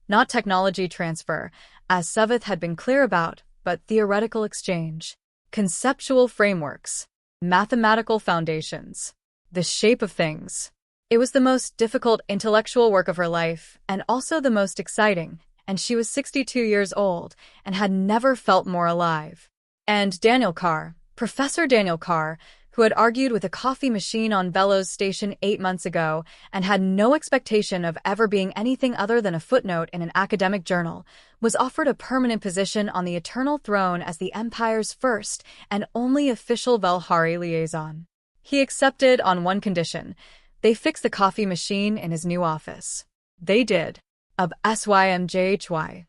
not technology transfer, as Seveth had been clear about, but theoretical exchange, conceptual frameworks, mathematical foundations, the shape of things. It was the most difficult intellectual work of her life, and also the most exciting, and she was 62 years old and had never felt more alive. And Daniel Carr, Professor Daniel Carr, who had argued with a coffee machine on Velos Station 8 months ago and had no expectation of ever being anything other than a footnote in an academic journal, was offered a permanent position on the Eternal Throne as the Empire's first and only official Velhari liaison. He accepted on one condition: they fix the coffee machine in his new office. They did. Of SYMJHY.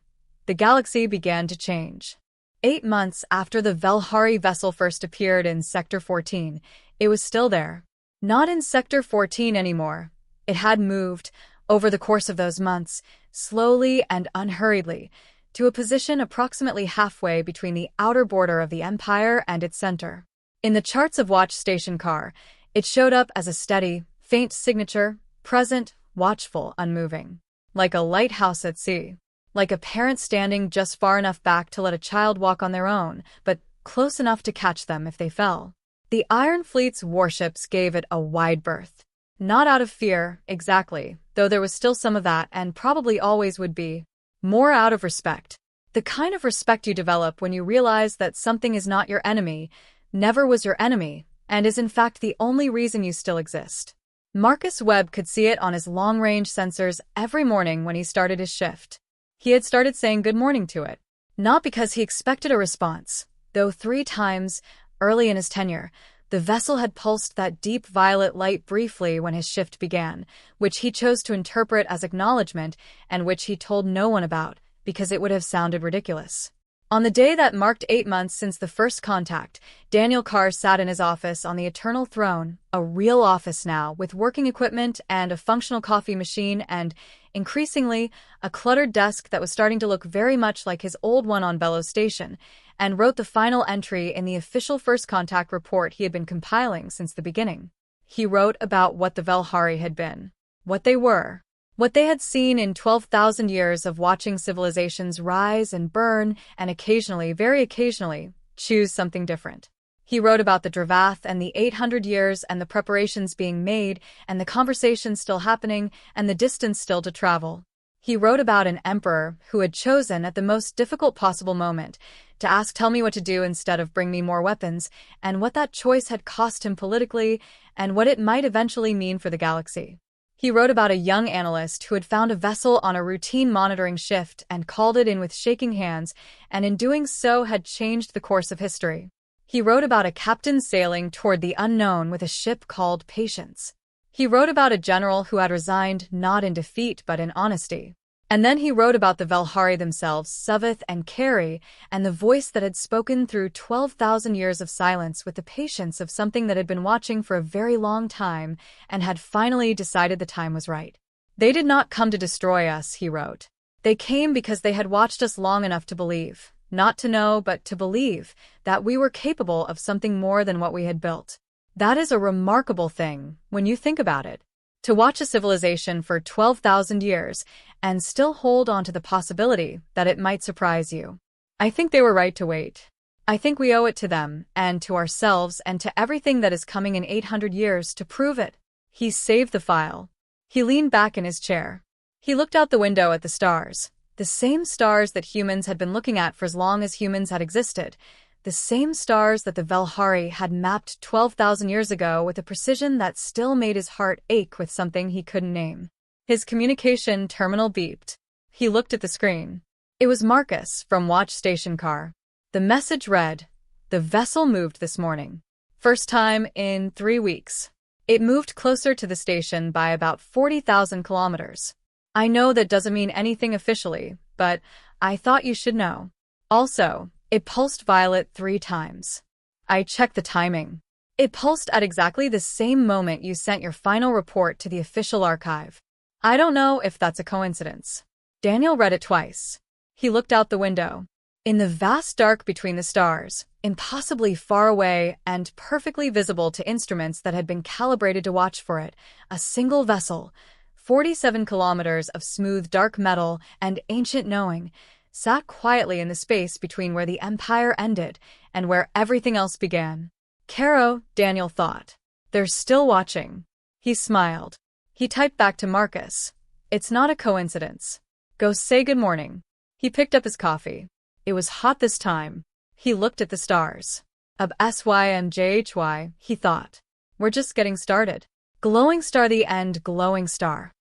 the galaxy began to change. 8 months after the Velhari vessel first appeared in Sector 14, it was still there. Not in Sector 14 anymore. It had moved, over the course of those months, slowly and unhurriedly, to a position approximately halfway between the outer border of the Empire and its center. In the charts of Watch Station Car, it showed up as a steady, faint signature, present, watchful, unmoving. Like a lighthouse at sea. Like a parent standing just far enough back to let a child walk on their own, but close enough to catch them if they fell. The Iron Fleet's warships gave it a wide berth. Not out of fear, exactly, though there was still some of that and probably always would be. More out of respect. The kind of respect you develop when you realize that something is not your enemy, never was your enemy, and is in fact the only reason you still exist. Marcus Webb could see it on his long-range sensors every morning when he started his shift. He had started saying good morning to it. Not because he expected a response, though 3 times, early in his tenure, the vessel had pulsed that deep violet light briefly when his shift began, which he chose to interpret as acknowledgement and which he told no one about, because it would have sounded ridiculous. On the day that marked 8 months since the first contact, Daniel Carr sat in his office on the Eternal Throne, a real office now, with working equipment and a functional coffee machine and, increasingly, a cluttered desk that was starting to look very much like his old one on Bellows Station, and wrote the final entry in the official first contact report he had been compiling since the beginning. He wrote about what the Velhari had been, what they were, what they had seen in 12,000 years of watching civilizations rise and burn and occasionally, very occasionally, choose something different. He wrote about the Dravath and the 800 years and the preparations being made and the conversations still happening and the distance still to travel. He wrote about an emperor who had chosen at the most difficult possible moment to ask tell me what to do instead of bring me more weapons, and what that choice had cost him politically and what it might eventually mean for the galaxy. He wrote about a young analyst who had found a vessel on a routine monitoring shift and called it in with shaking hands, and in doing so had changed the course of history. He wrote about a captain sailing toward the unknown with a ship called Patience. He wrote about a general who had resigned not in defeat but in honesty. And then he wrote about the Velhari themselves, Suveth and Carrie, and the voice that had spoken through 12,000 years of silence with the patience of something that had been watching for a very long time and had finally decided the time was right. They did not come to destroy us, he wrote. They came because they had watched us long enough to believe, not to know but to believe, that we were capable of something more than what we had built. That is a remarkable thing, when you think about it. To watch a civilization for 12,000 years and still hold on to the possibility that it might surprise you. I think they were right to wait. I think we owe it to them and to ourselves and to everything that is coming in 800 years to prove it. He saved the file. He leaned back in his chair. He looked out the window at the stars, the same stars that humans had been looking at for as long as humans had existed, the same stars that the Velhari had mapped 12,000 years ago with a precision that still made his heart ache with something he couldn't name. His communication terminal beeped. He looked at the screen. It was Marcus from Watch Station Car. The message read, "The vessel moved this morning. First time in 3 weeks. It moved closer to the station by about 40,000 kilometers. I know that doesn't mean anything officially, but I thought you should know. Also, it pulsed violet 3 times. I checked the timing. It pulsed at exactly the same moment you sent your final report to the official archive. I don't know if that's a coincidence." Daniel read it twice. He looked out the window. In the vast dark between the stars, impossibly far away and perfectly visible to instruments that had been calibrated to watch for it, a single vessel, 47 kilometers of smooth dark metal and ancient knowing, sat quietly in the space between where the Empire ended and where everything else began. Caro, Daniel thought. They're still watching. He smiled. He typed back to Marcus. It's not a coincidence. Go say good morning. He picked up his coffee. It was hot this time. He looked at the stars. SYMJHY, he thought. We're just getting started. Glowing star the end, glowing star.